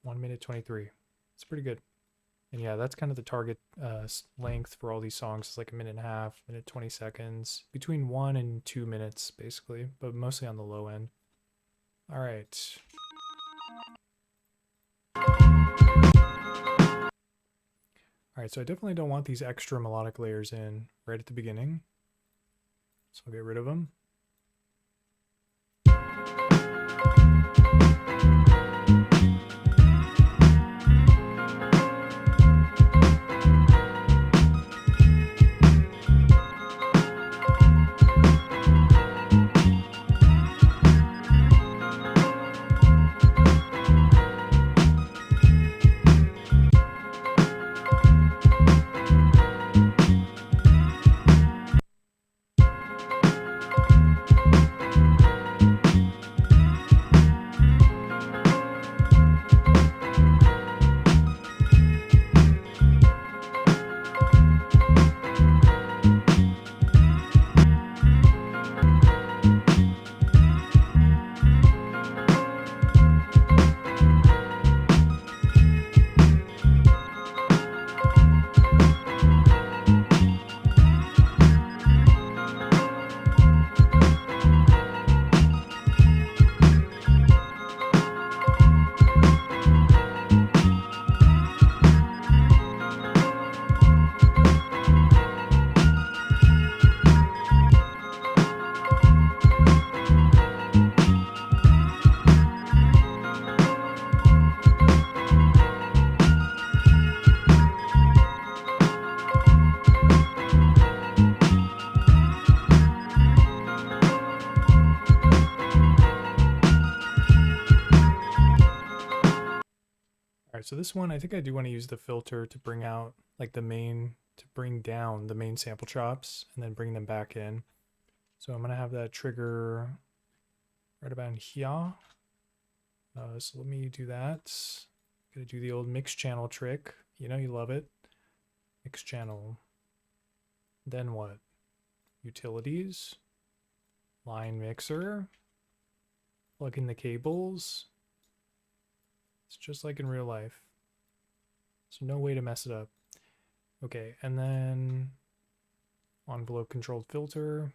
1 minute 23. It's pretty good. And yeah, that's kind of the target length for all these songs. It's like 1.5 minutes, 20 seconds, between 1 and 2 minutes, basically, but mostly on the low end. All right. All right, so I definitely don't want these extra melodic layers in right at the beginning. So I'll get rid of them. so this one, I think I do want to use the filter to bring out like to bring down the main sample chops and then bring them back in. So I'm going to have that trigger right about here. So let me do that. Gonna do the old mix channel trick. You know, you love it. Mix channel. Then what? Utilities. Line mixer. Plug in the cables. It's just like in real life. So no way to mess it up. Okay, and then envelope controlled filter.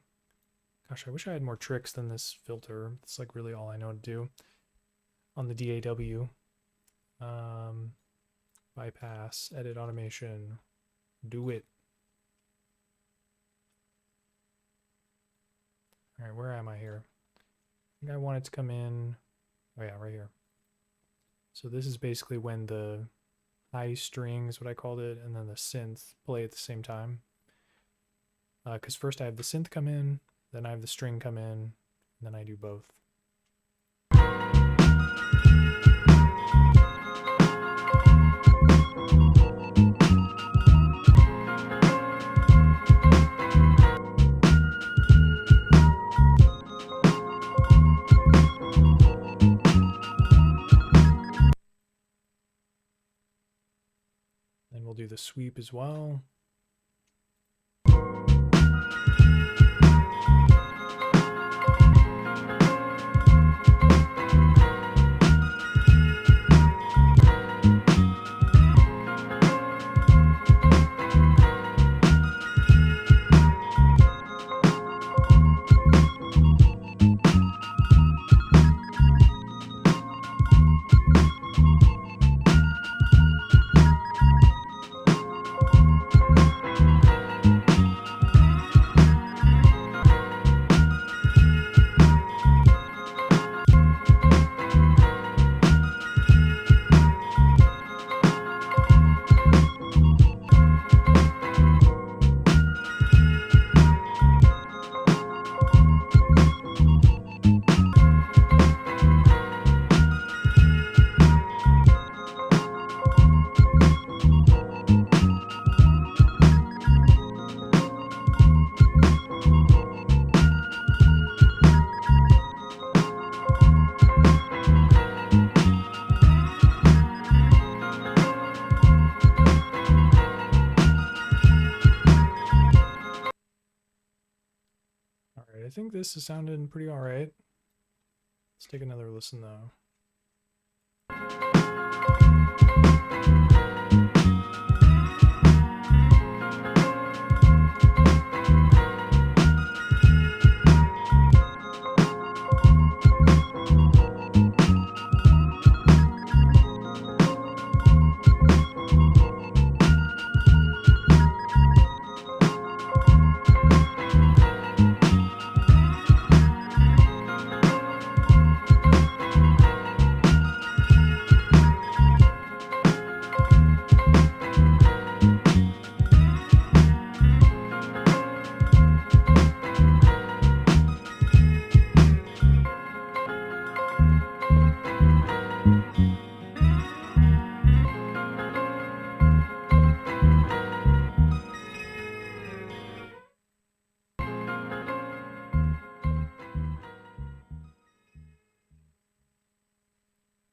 Gosh, I wish I had more tricks than this filter. It's like really all I know to do on the DAW. Bypass, edit automation, do it. All right, where am I here? I think I want it to come in. Oh yeah, right here. So this is basically when the high string is what I called it, and then the synth play at the same time. Because first I have the synth come in, then I have the string come in, and then I do both. Then we'll do the sweep as well. I think this is sounding pretty alright. Let's take another listen though.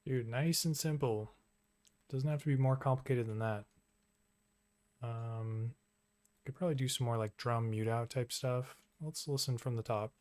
Dude, nice and simple. Doesn't have to be more complicated than that. Could probably do some more like drum mute out type stuff. Let's listen from the top.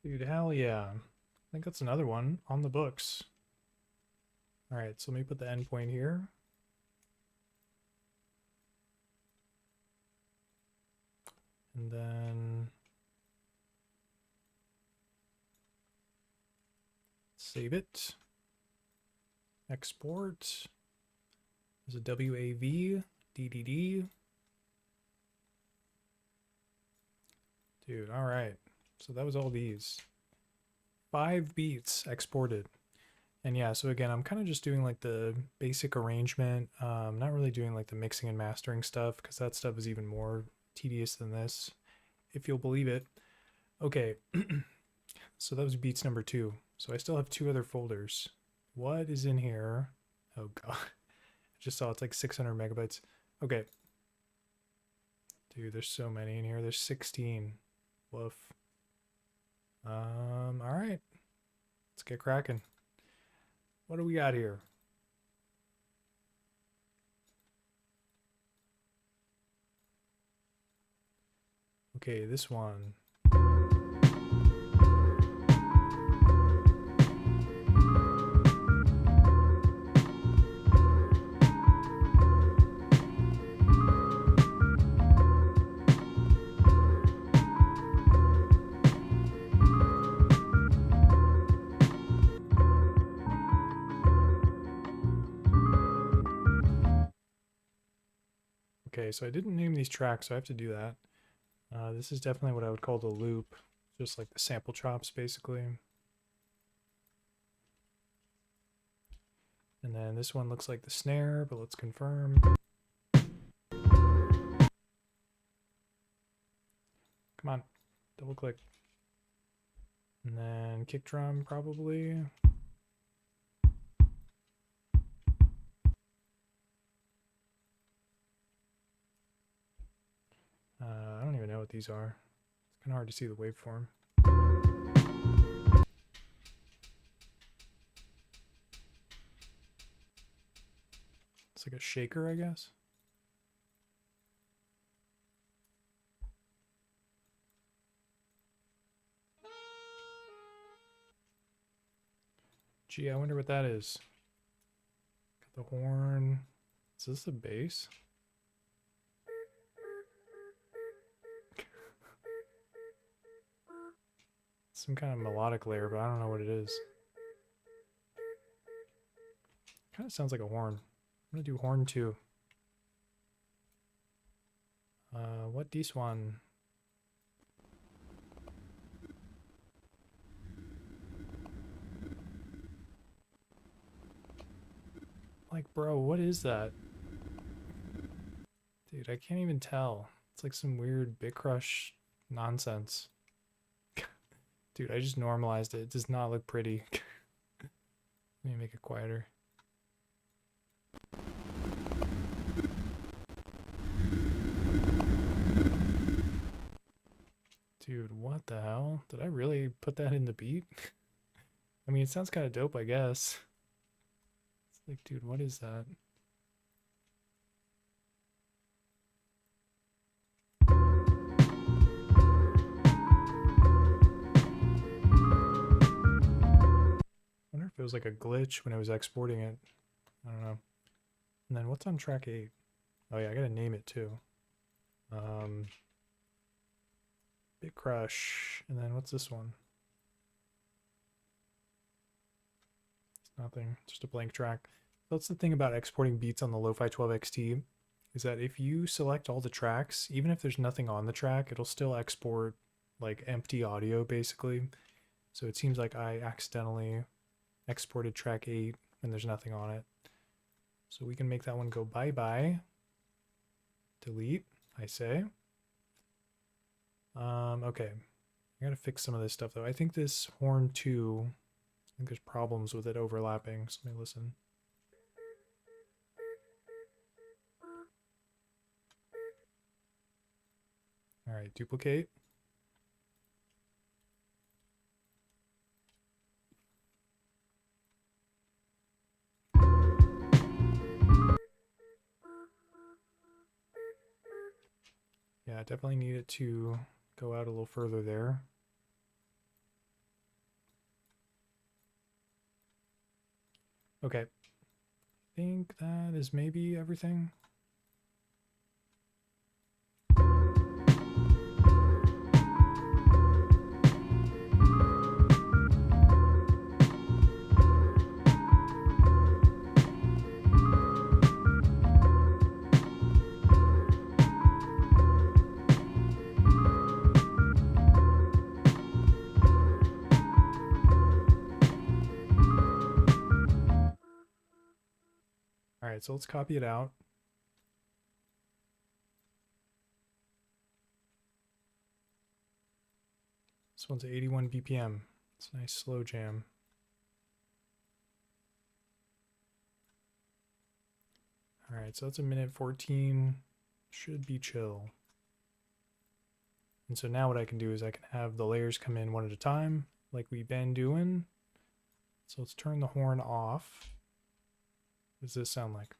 Dude, hell yeah. I think that's another one on the books. All right, so let me put the endpoint here. And then save it. Export. There's a WAV, DDD. Dude, all right. So that was all these. 5 beats exported. And yeah, so again, I'm kind of just doing like the basic arrangement. Not really doing like the mixing and mastering stuff because that stuff is even more tedious than this, if you'll believe it. Okay, so that was beats number 2. So I still have 2 other folders. What is in here? Oh god, I just saw it's like 600 megabytes. Okay. Dude, there's so many in here. There's 16. Woof. All right. Let's get cracking. What do we got here? Okay, this one. Okay, so I didn't name these tracks, so I have to do that. This is definitely what I would call the loop, just like the sample chops, basically. And then this one looks like the snare, but let's confirm. Come on, double click. And then kick drum, probably. I don't even know what these are. It's kind of hard to see the waveform. It's like a shaker, I guess. Gee, I wonder what that is. Got the horn. Is this a bass? Some kind of melodic layer, but I don't know what it is. Kind of sounds like a horn. I'm gonna do horn 2. What this one? Like, bro, what is that? Dude, I can't even tell. It's like some weird Bit Crush nonsense. Dude, I just normalized it. It does not look pretty. Let me make it quieter. Dude, what the hell? Did I really put that in the beat? I mean, it sounds kind of dope, I guess. It's like, dude, what is that? I wonder if it was like a glitch when I was exporting it. I don't know. And then what's on track 8? Oh yeah, I gotta name it too. Bit Crush. And then what's this one? It's nothing, just a blank track. That's the thing about exporting beats on the Lofi-12XT, is that if you select all the tracks, even if there's nothing on the track, it'll still export like empty audio basically. So it seems like I accidentally exported track 8 when there's nothing on it. So we can make that one go bye-bye. Delete, I say. Okay. I gotta fix some of this stuff though. I think this horn 2, I think there's problems with it overlapping. So let me listen. All right, duplicate. Yeah, definitely need it to go out a little further there. Okay. I think that is maybe everything. All right, so let's copy it out. This one's 81 BPM. It's a nice slow jam. All right, so that's a minute 14. Should be chill. And so now what I can do is I can have the layers come in one at a time, like we've been doing. So let's turn the horn off. What does this sound like?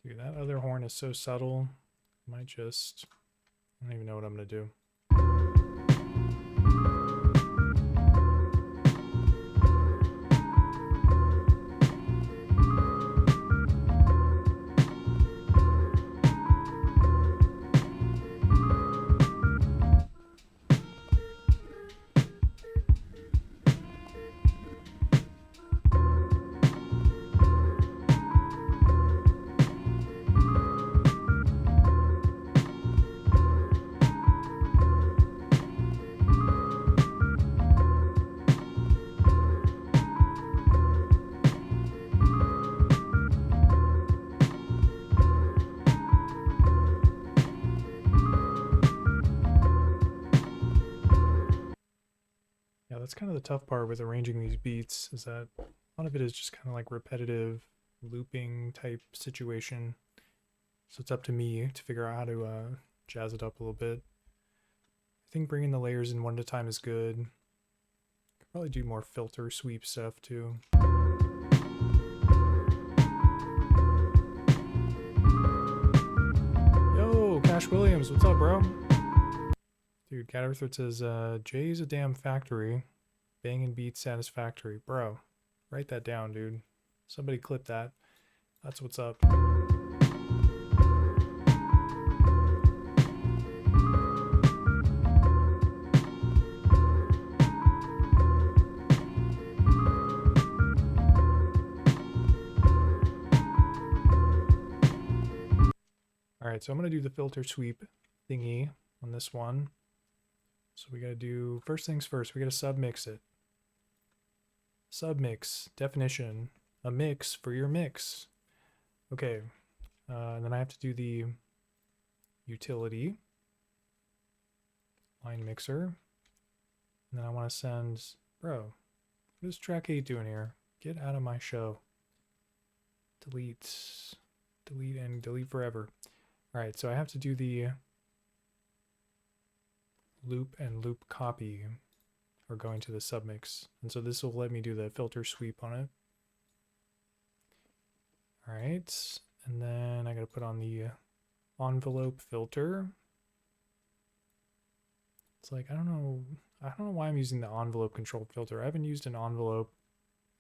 Dude, that other horn is so subtle. I might just, I don't even know what I'm gonna do. Yeah, that's kind of the tough part with arranging these beats, is that a lot of it is just kind of like repetitive looping type situation. So it's up to me to figure out how to jazz it up a little bit. I think bringing the layers in one at a time is good. Could probably do more filter sweep stuff too. Yo, Cash Williams, what's up, bro? Dude, Cat Earthwood says, Jay's a damn factory. Banging beats satisfactory. Bro, write that down, dude. Somebody clip that. That's what's up. Alright, so I'm going to do the filter sweep thingy on this one. So we got to do, first things first, we got to submix it. Submix, definition, a mix for your mix. Okay, and then I have to do the utility, line mixer. And then I want to send, bro, what is track 8 doing here? Get out of my show. Delete, delete, and delete forever. Alright, so I have to do the loop and loop copy are going to the submix. And so this will let me do the filter sweep on it. Alright, and then I gotta put on the envelope filter. It's like, I don't know why I'm using the envelope control filter. I haven't used an envelope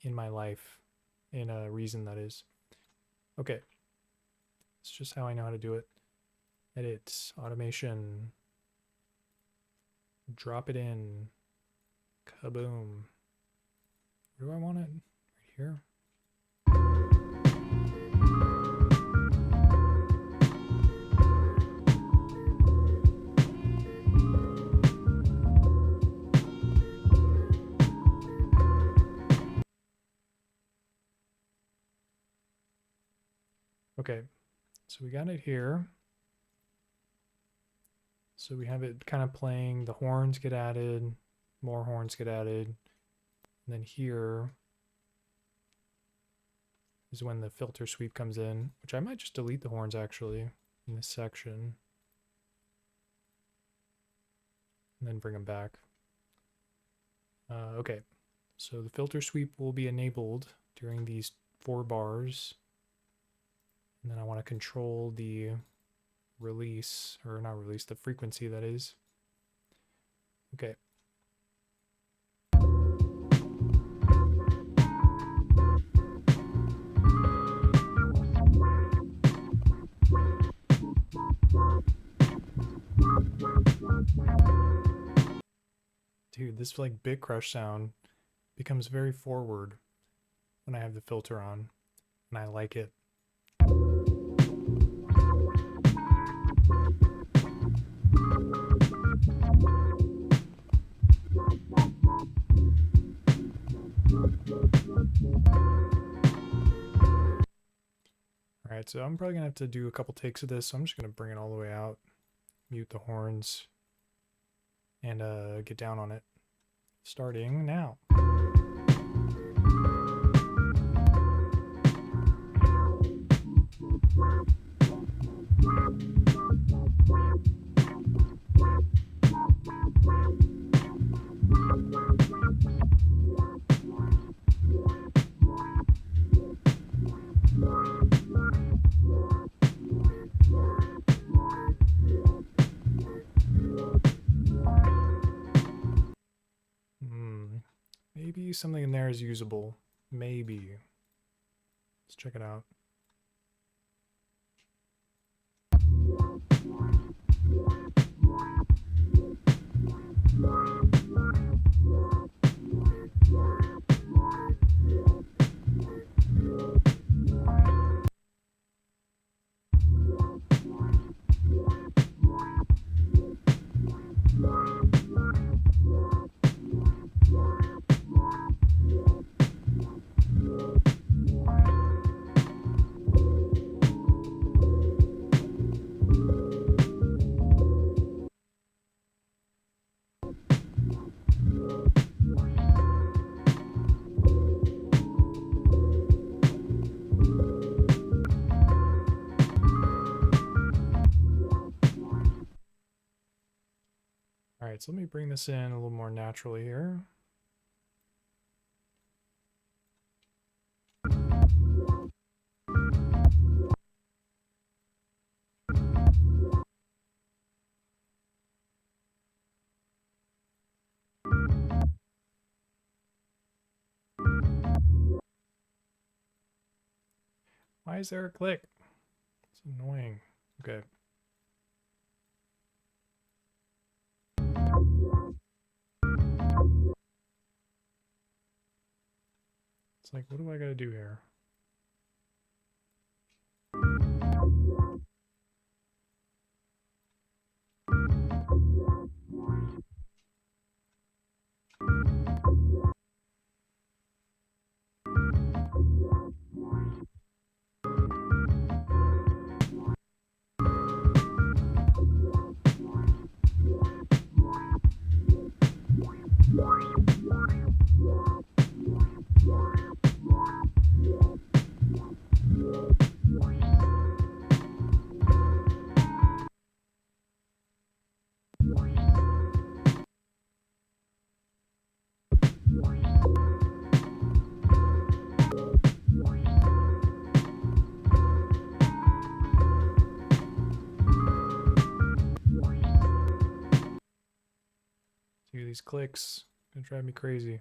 in my life, in a reason that is. Okay, it's just how I know how to do it. Edit, automation, drop it in, kaboom. Where do I want it? Right here. Okay, so we got it here. So we have it kind of playing, the horns get added, more horns get added, and then here is when the filter sweep comes in, which I might just delete the horns actually in this section and then bring them back. Okay, so the filter sweep will be enabled during these 4 bars, and then I want to control the release, or not release, the frequency that is. Okay. Dude, this like bit crush sound becomes very forward when I have the filter on, and I like it. Alright, so I'm probably gonna have to do a couple takes of this, so I'm just gonna bring it all the way out, mute the horns, and get down on it. Starting now. Maybe something in there is usable. Maybe. Let's check it out. Alright, so let me bring this in a little more naturally here. Why is there a click? It's annoying. Okay. It's like, what do I gotta do here? Dude, these clicks gonna drive me crazy.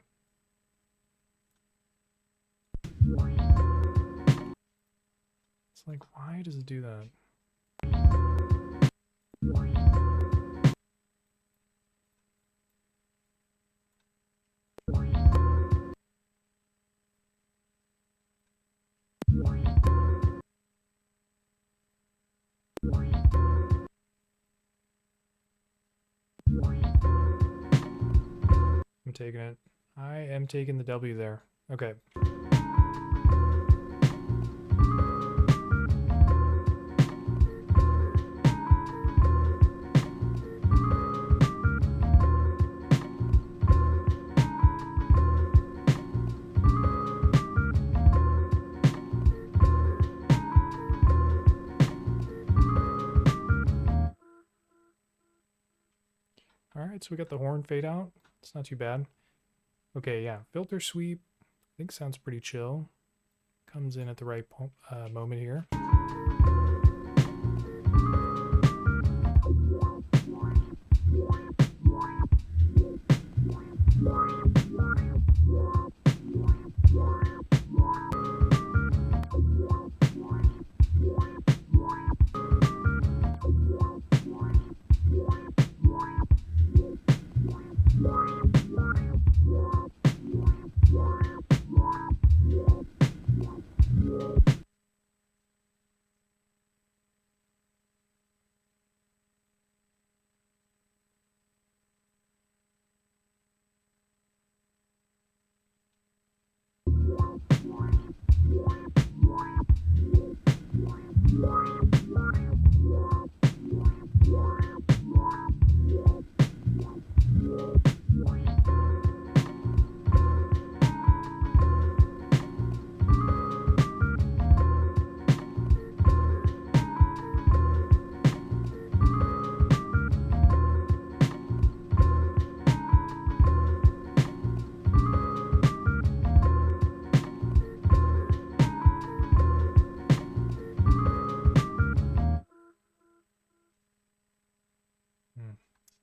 It's like, why does it do that? I'm taking it. I am taking the W there. Okay. Alright, so we got the horn fade out. It's not too bad. Okay, yeah, filter sweep, I think sounds pretty chill. Comes in at the right moment here.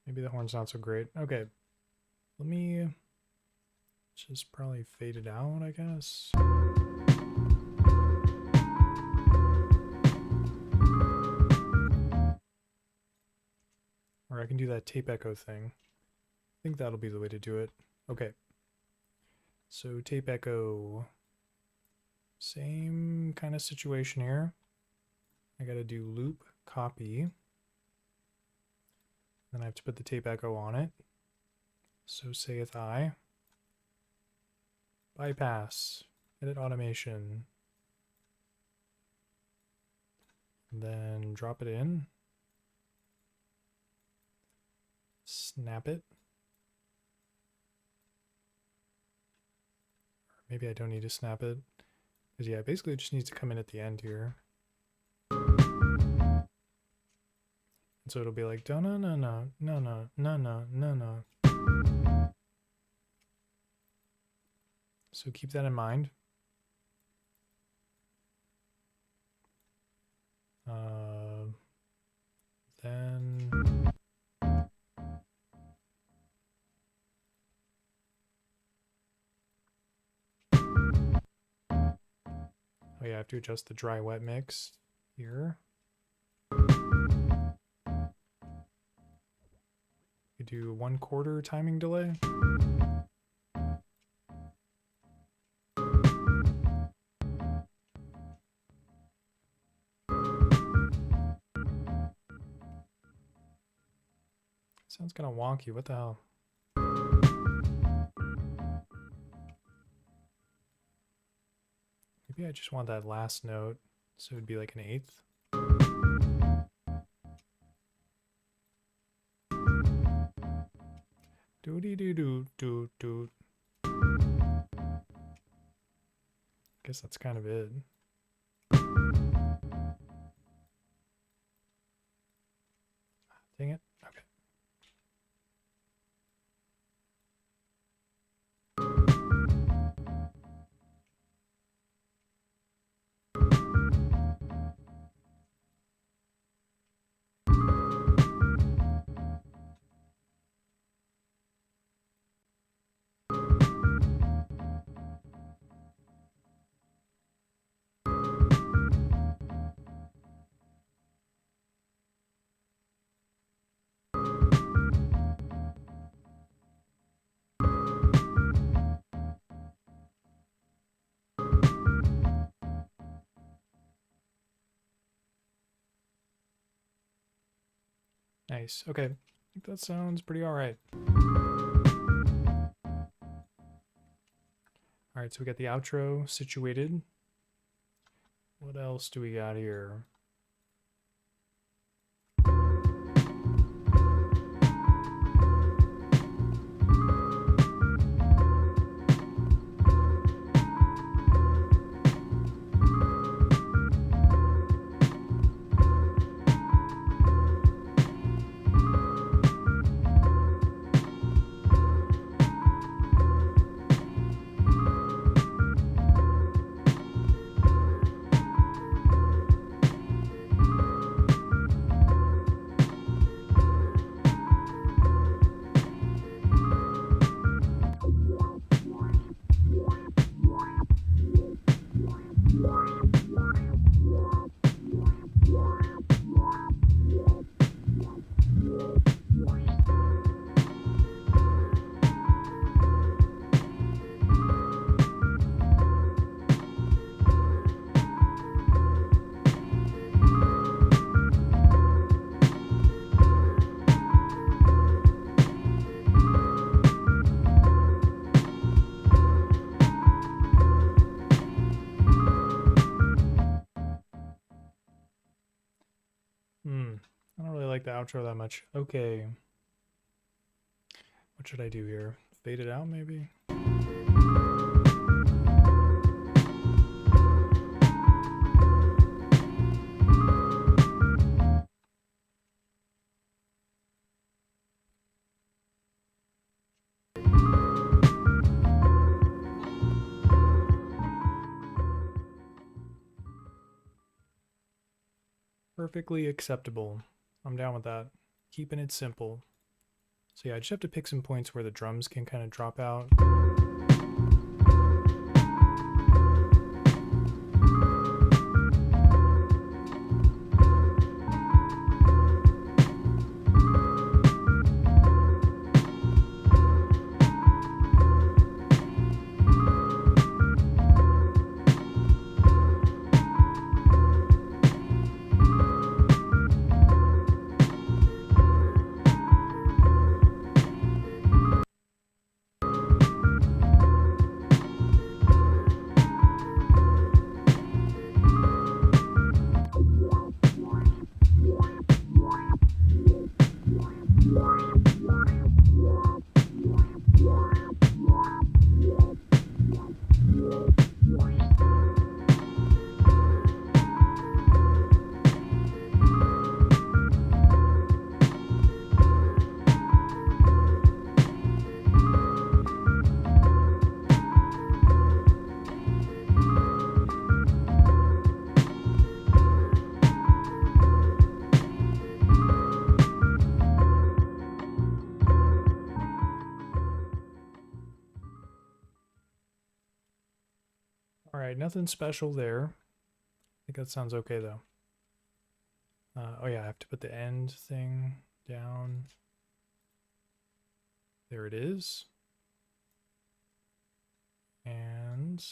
Maybe the horn's not so great. Okay, let me just probably fade it out, I guess. Or I can do that tape echo thing. I think that'll be the way to do it. Okay. So tape echo, same kind of situation here. I gotta do loop copy. Then I have to put the tape echo on it. So saith I. Bypass. Edit automation. And then drop it in. Snap it. Maybe I don't need to snap it. Because yeah, basically it just needs to come in at the end here. So it'll be like no no no no no no no no no no. So keep that in mind. Then oh yeah, I have to adjust the dry wet mix here. We do 1/4 timing delay. Sounds kind of wonky. What the hell? Maybe I just want that last note, so it'd be like an 1/8. Doody doo doo doo doo. Guess that's kind of it. Dang it. Okay. Nice. Okay. I think that sounds pretty alright. Alright, so we got the outro situated. What else do we got here? the outro that much. Okay. What should I do here? Fade it out, maybe? Perfectly acceptable. I'm down with that. Keeping it simple. So yeah, I just have to pick some points where the drums can kind of drop out. Alright, nothing special there. I think that sounds okay though. Oh yeah, I have to put the end thing down. There it is. And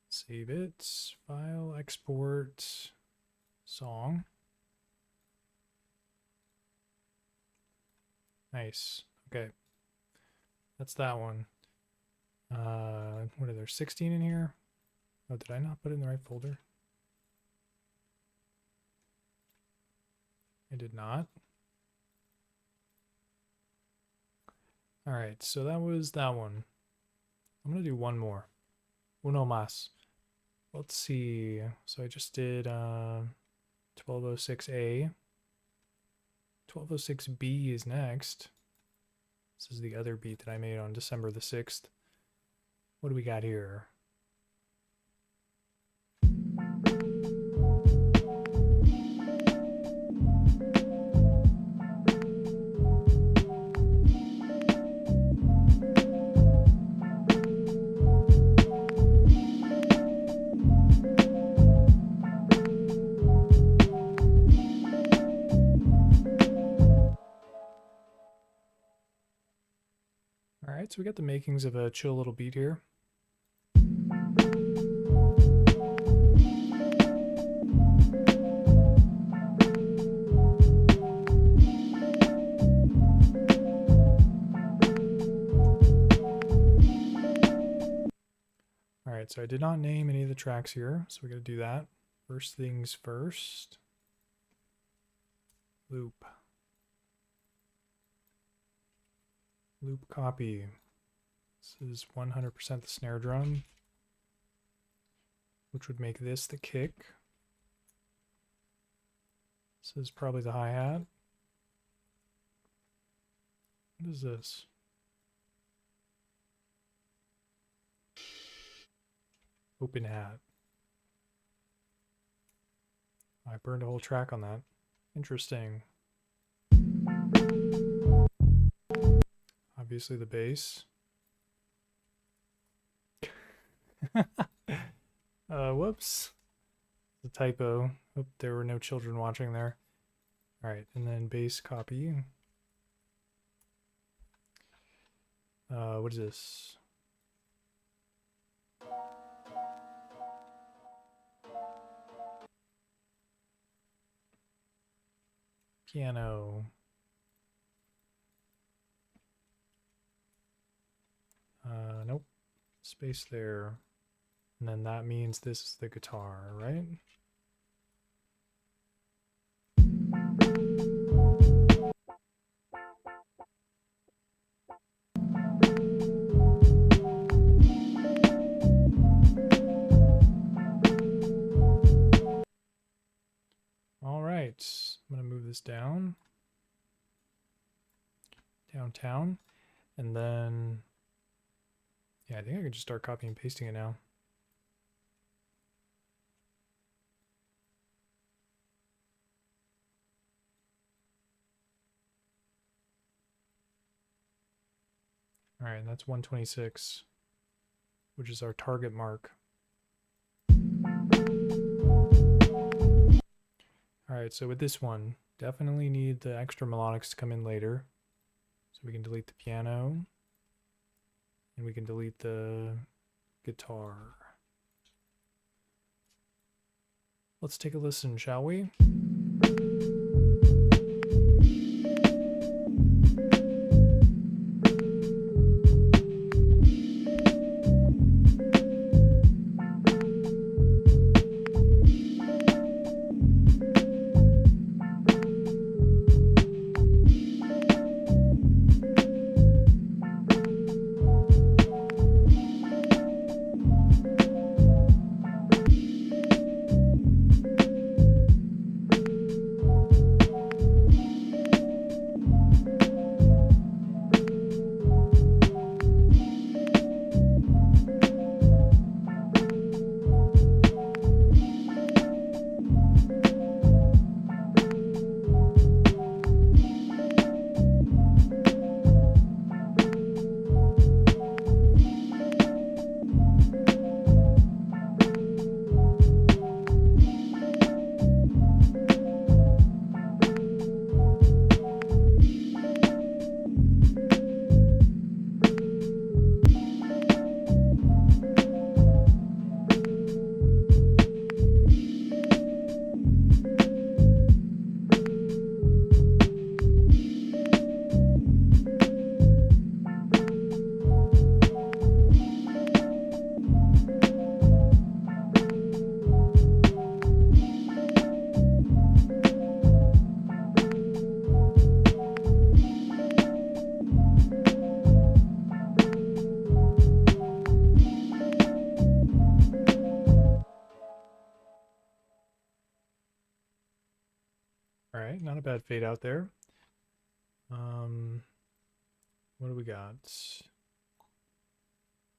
save it. File, export, song. Nice. Okay. That's that one. What are there? 16 in here? Oh, did I not put it in the right folder? I did not. Alright, so that was that one. I'm gonna do one more. Uno más. Let's see. So I just did 1206A. 1206B is next. This is the other beat that I made on December the 6th. What do we got here? Alright, so we got the makings of a chill little beat here. Alright, so I did not name any of the tracks here, so we gotta do that. First things first. Loop. Loop copy. This is 100% the snare drum, which would make this the kick. This is probably the hi-hat. What is this? Open hat. I burned a whole track on that. Interesting. Obviously the bass. Whoops. The typo. Hope there were no children watching there. Alright, and then bass copy. What is this? Piano. Nope. Space there. And then that means this is the guitar, right? this down. Downtown. And then, yeah, I think I can just start copying and pasting it now. All right, and that's 126, which is our target mark. All right, so with this one, definitely need the extra melodics to come in later. So we can delete the piano, and we can delete the guitar. Let's take a listen, shall we? All right, not a bad fade out there. What do we got?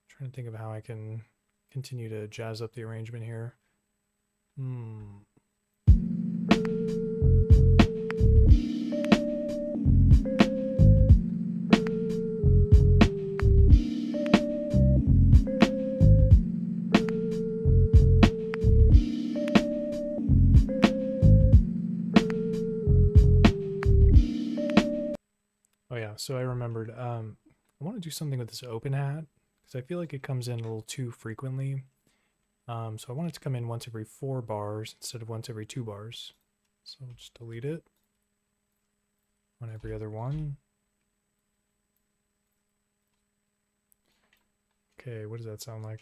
Trying to think of how I can continue to jazz up the arrangement here. Oh yeah, so I remembered, I want to do something with this open hat, because I feel like it comes in a little too frequently. So I want it to come in once every 4 bars instead of once every 2 bars. So I'll just delete it on every other one. Okay, what does that sound like?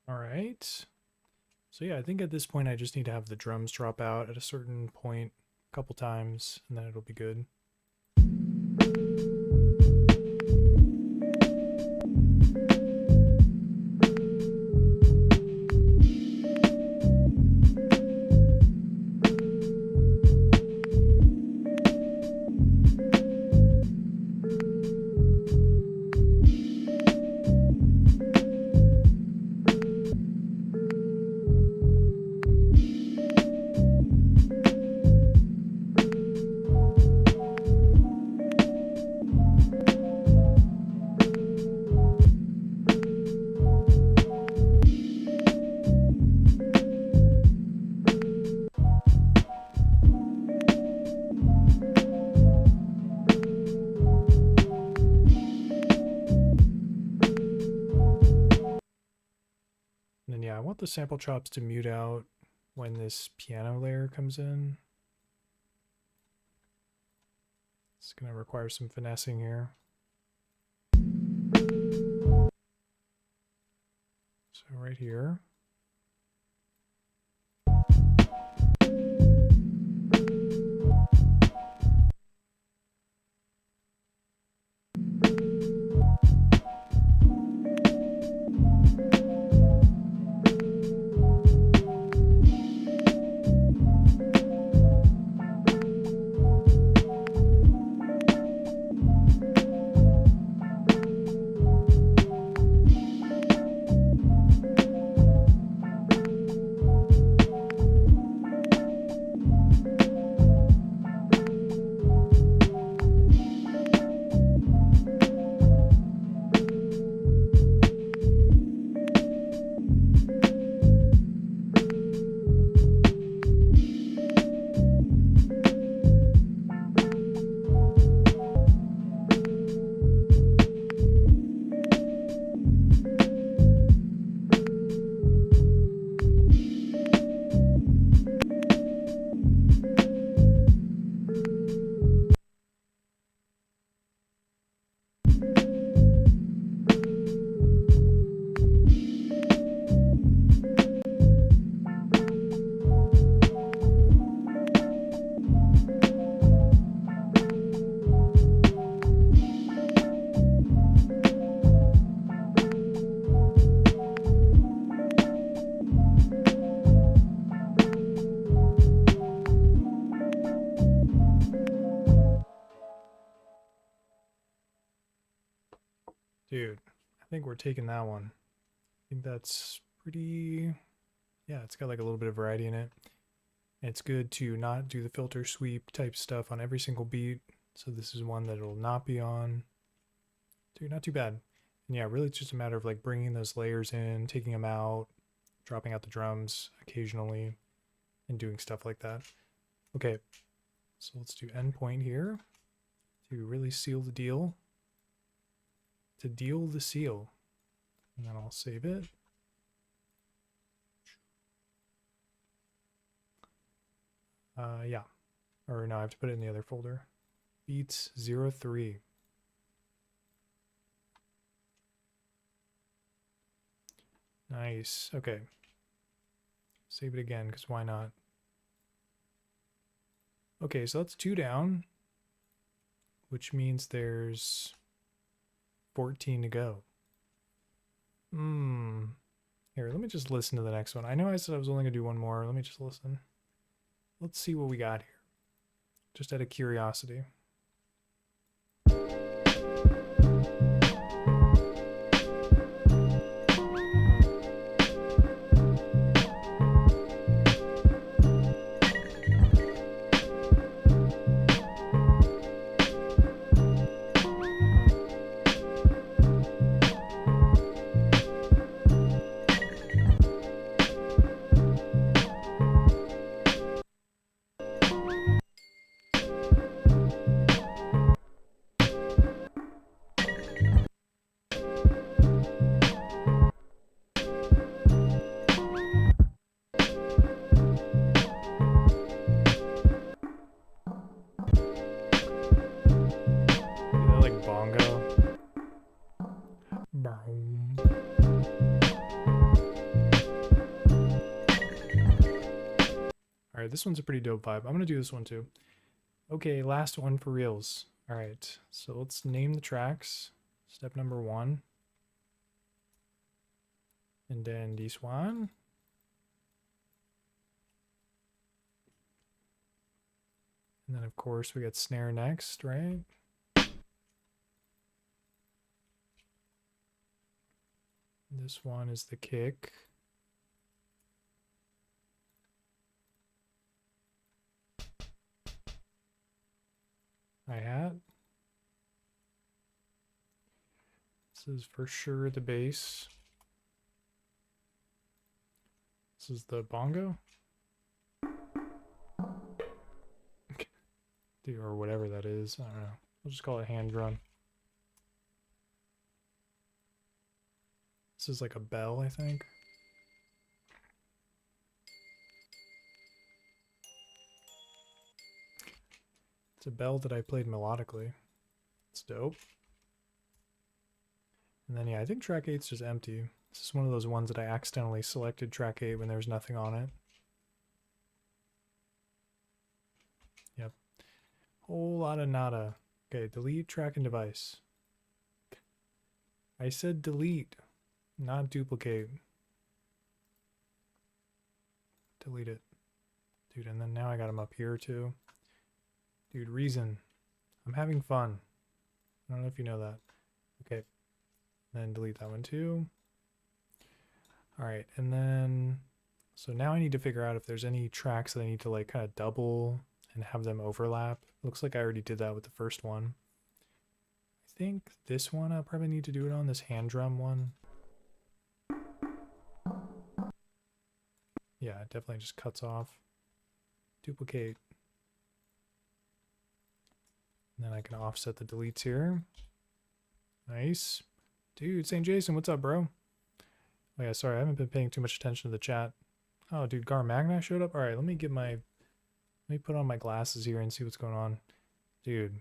All right. So yeah, I think at this point I just need to have the drums drop out at a certain point a couple times, and then it'll be good. And then yeah, I want the sample chops to mute out when this piano layer comes in. It's going to require some finessing here. So right here. Dude, I think we're taking that one. I think that's pretty, yeah, it's got like a little bit of variety in it. And it's good to not do the filter sweep type stuff on every single beat. So this is one that it'll not be on. Dude, not too bad. And yeah, really it's just a matter of like bringing those layers in, taking them out, dropping out the drums occasionally, and doing stuff like that. Okay, so let's do endpoint here to really seal the deal. To deal the seal. And then I'll save it. Yeah. Or no, I have to put it in the other folder. Beats 03. Nice. Okay. Save it again, because why not? Okay, so that's 2 down, which means there's 14 to go. Here, let me just listen to the next one. I know I said I was only going to do one more. Let me just listen. Let's see what we got here. Just out of curiosity. All right, this one's a pretty dope vibe. I'm gonna do this one too. Okay, last one for reals. All right, so let's name the tracks. Step number 1. And then this one. And then of course we got snare next, right? This one is the kick. Hi-hat. This is for sure the bass. This is the bongo. Or whatever that is. I don't know. We'll just call it hand drum. This is like a bell, I think. It's a bell that I played melodically. It's dope. And then, yeah, I think track 8's just empty. This is one of those ones that I accidentally selected track 8 when there was nothing on it. Yep. Whole lot of nada. Okay, delete track and device. I said delete, not duplicate. Delete it. Dude, and then now I got him up here too. Dude, reason. I'm having fun. I don't know if you know that. Okay. Then delete that one too. Alright, and then... So now I need to figure out if there's any tracks that I need to like kind of double and have them overlap. Looks like I already did that with the first one. I think this one I'll probably need to do it on, this hand drum one. Yeah, it definitely just cuts off. Duplicate. And then I can offset the deletes here. Nice. Dude, St. Jason, what's up, bro? Oh yeah, sorry, I haven't been paying too much attention to the chat. Oh, dude, Gar Magni showed up? Alright, let me put on my glasses here and see what's going on. Dude.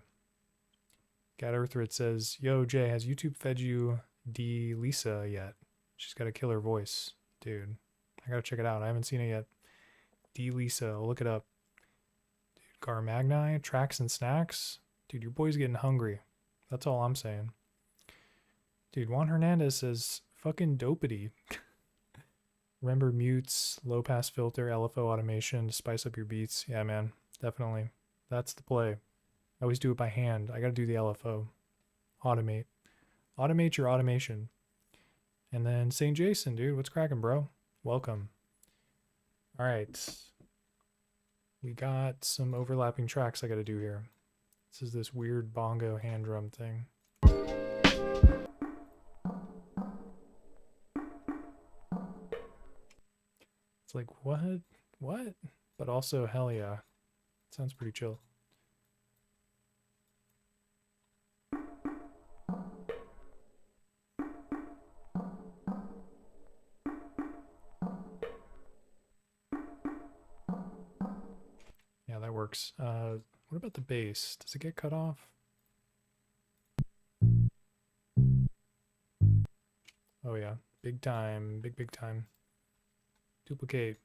Gat Earthrid says, yo, Jay, has YouTube fed you D. Lisa yet? She's got a killer voice. Dude, I gotta check it out. I haven't seen it yet. D. Lisa, I'll look it up. Dude, Gar Magni, tracks and snacks? Dude, your boy's getting hungry. That's all I'm saying. Dude, Juan Hernandez says, fucking dopity. Remember mutes, low pass filter, LFO automation to spice up your beats. Yeah, man, definitely. That's the play. I always do it by hand. I gotta do the LFO. Automate. Automate your automation. And then St. Jason, dude, what's cracking, bro? Welcome. All right. We got some overlapping tracks I gotta do here. This is this weird bongo hand drum thing. It's like, what? What? But also, hell yeah. Sounds pretty chill. Yeah, that works. What about the bass? Does it get cut off? Oh yeah, big time, big time. Duplicate.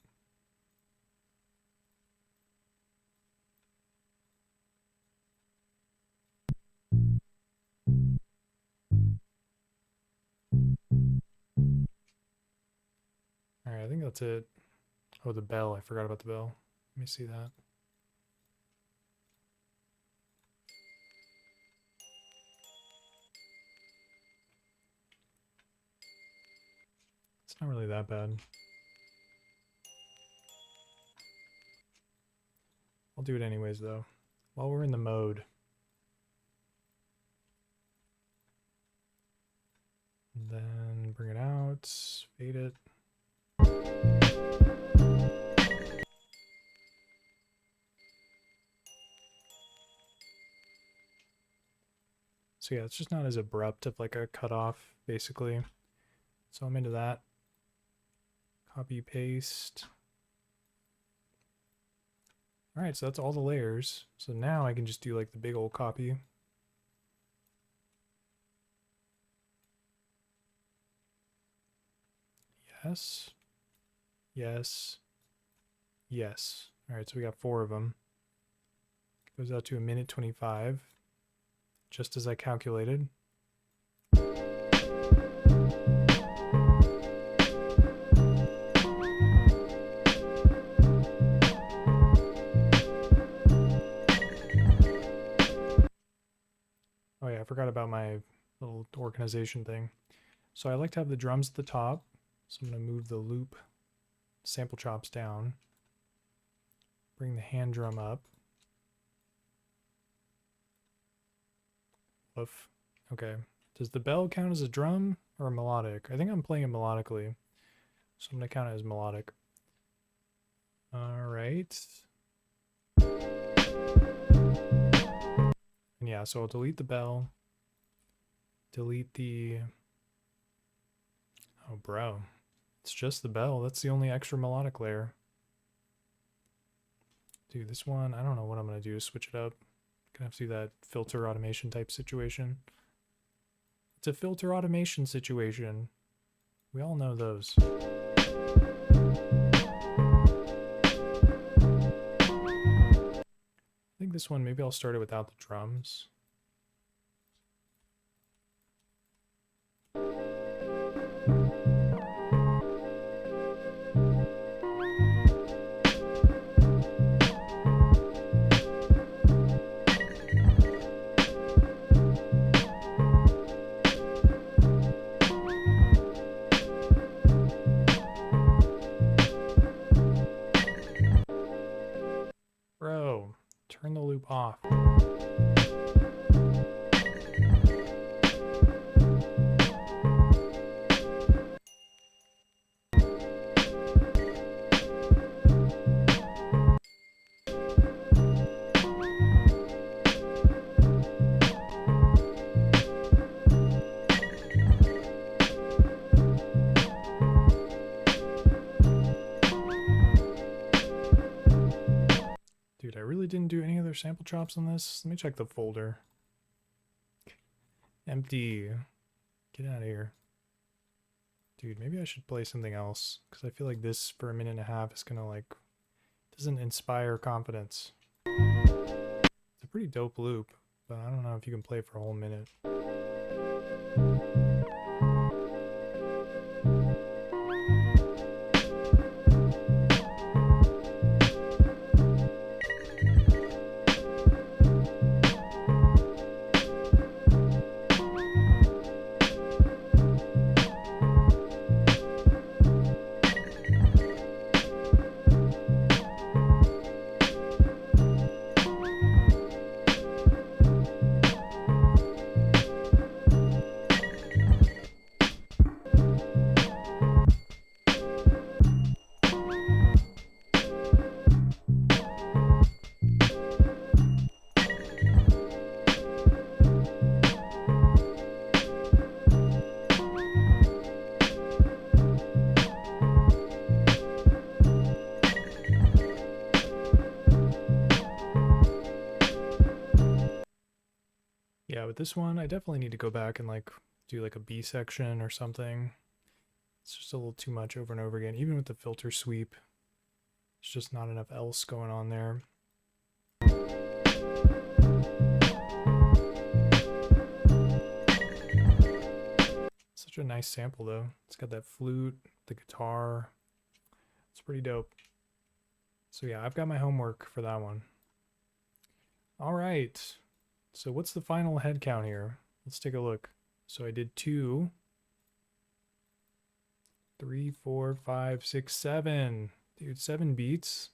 Alright, I think that's it. Oh, the bell. I forgot about the bell. Let me see that. It's not really that bad. I'll do it anyways, though. While we're in the mode. And then bring it out, fade it. So yeah, it's just not as abrupt of like a cutoff, basically. So I'm into that. Copy, paste. All right, so that's all the layers. So now I can just do like the big old copy. Yes. Yes. Yes. All right, so we got 4 of them. Goes out to 1:25, just as I calculated. Oh yeah, I forgot about my little organization thing. So I like to have the drums at the top. So I'm going to move the loop sample chops down. Bring the hand drum up. Woof. Okay. Does the bell count as a drum or a melodic? I think I'm playing it melodically. So I'm going to count it as melodic. Alright. And yeah, so I'll delete the bell. Delete the... Oh, bro. It's just the bell. That's the only extra melodic layer. Dude, this one, I don't know what I'm going to do to switch it up. Gonna have to do that filter automation type situation. It's a filter automation situation. We all know those. I think this one, maybe I'll start it without the drums. Bro, turn the loop off. Dude, I really didn't do any other sample chops on this. Let me check the folder. Empty. Get out of here. Dude, maybe I should play something else, because I feel like this for 1.5 minutes is gonna, like, doesn't inspire confidence. It's a pretty dope loop, but I don't know if you can play for a whole minute. Yeah, with this one, I definitely need to go back and like do like a B section or something. It's just a little too much over and over again. Even with the filter sweep, there's just not enough else going on there. Such a nice sample though. It's got that flute, the guitar. It's pretty dope. So yeah, I've got my homework for that one. All right. So what's the final head count here? Let's take a look. So I did 2, 3, 4, 5, 6, 7. Dude, 7 beats.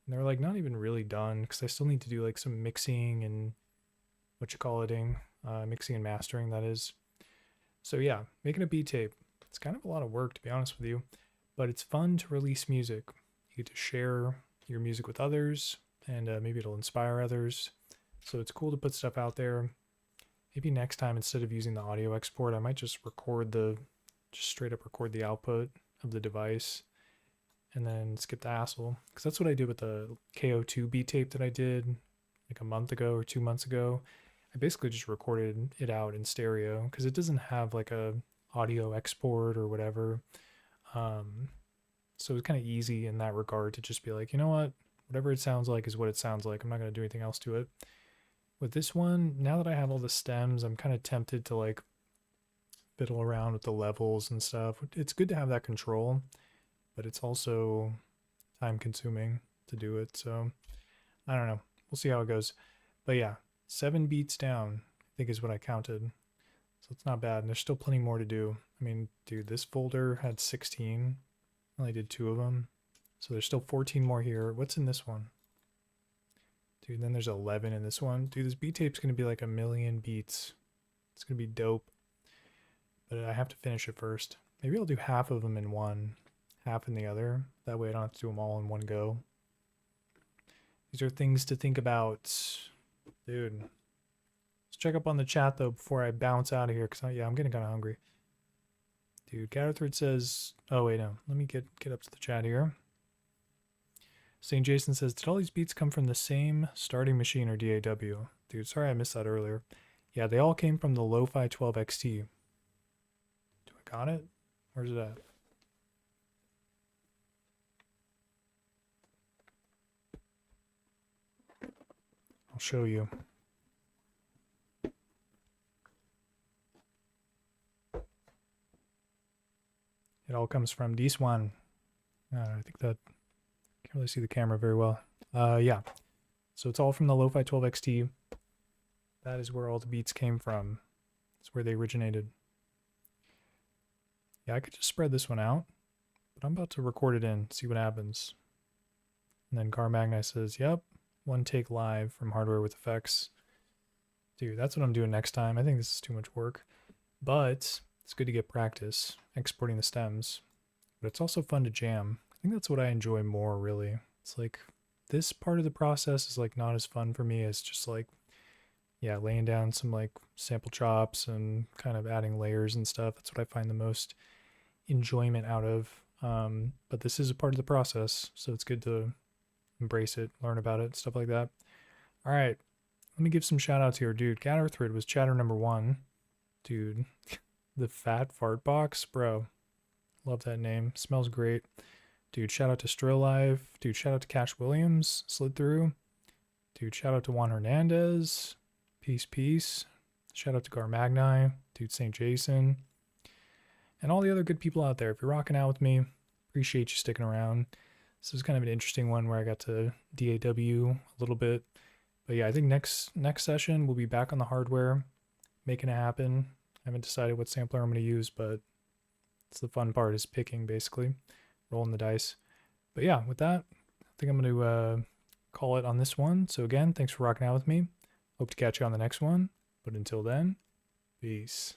And they're like not even really done because I still need to do like some mixing and mixing and mastering, that is. So yeah, making a beat tape. It's kind of a lot of work, to be honest with you, but it's fun to release music. You get to share your music with others, and maybe it'll inspire others. So it's cool to put stuff out there. Maybe next time, instead of using the audio export, I might just straight up record the output of the device and then skip the hassle. Because that's what I did with the KO2 beat tape that I did like a month ago or 2 months ago. I basically just recorded it out in stereo because it doesn't have like a audio export or whatever. So it was kind of easy in that regard to just be like, you know what? Whatever it sounds like is what it sounds like. I'm not going to do anything else to it. With this one, now that I have all the stems, I'm kind of tempted to like fiddle around with the levels and stuff. It's good to have that control, but it's also time consuming to do it. So I don't know. We'll see how it goes. But yeah, 7 beats down, I think is what I counted. So it's not bad. And there's still plenty more to do. I mean, dude, this folder had 16. I only did 2 of them. So there's still 14 more here. What's in this one? Dude, then there's 11 in this one. Dude, this beat tape's going to be like 1,000,000 beats. It's going to be dope. But I have to finish it first. Maybe I'll do half of them in one, half in the other. That way I don't have to do them all in one go. These are things to think about. Dude. Let's check up on the chat, though, before I bounce out of here. Because, yeah, I'm getting kind of hungry. Dude, Catherthrid says... Oh, wait, no. Let me get up to the chat here. St. Jason says, did all these beats come from the same starting machine or DAW? Dude, sorry I missed that earlier. Yeah, they all came from the Lofi-12XT. Do I got it? Where's it at? I'll show you. It all comes from this one. I think that... Can't really see the camera very well. Yeah. So it's all from the Lofi-12XT. That is where all the beats came from. That's where they originated. Yeah, I could just spread this one out, but I'm about to record it in, see what happens. And then Carmagni says, yep, 1 take live from Hardware with Effects. Dude, that's what I'm doing next time. I think this is too much work, but it's good to get practice exporting the stems. But it's also fun to jam. I think that's what I enjoy more, really. It's like this part of the process is like not as fun for me as just like, yeah, laying down some like sample chops and kind of adding layers and stuff. That's what I find the most enjoyment out of. But this is a part of the process, so it's good to embrace it, learn about it, stuff like that. All right, let me give some shout outs here. Dude, Catherthrid was chatter number 1. Dude, the fat fart box, bro. Love that name. Smells great. Dude, shout out to Strill Live. Dude, shout out to Cash Williams. Slid through. Dude, shout out to Juan Hernandez. Peace. Shout out to Garmagni. Dude, St. Jason. And all the other good people out there. If you're rocking out with me, appreciate you sticking around. This was kind of an interesting one where I got to DAW a little bit. But yeah, I think next session we'll be back on the hardware, making it happen. I haven't decided what sampler I'm going to use, but it's the fun part is picking, basically. Rolling the dice. But yeah, with that, I think I'm going to call it on this one. So again, thanks for rocking out with me. Hope to catch you on the next one. But until then, peace.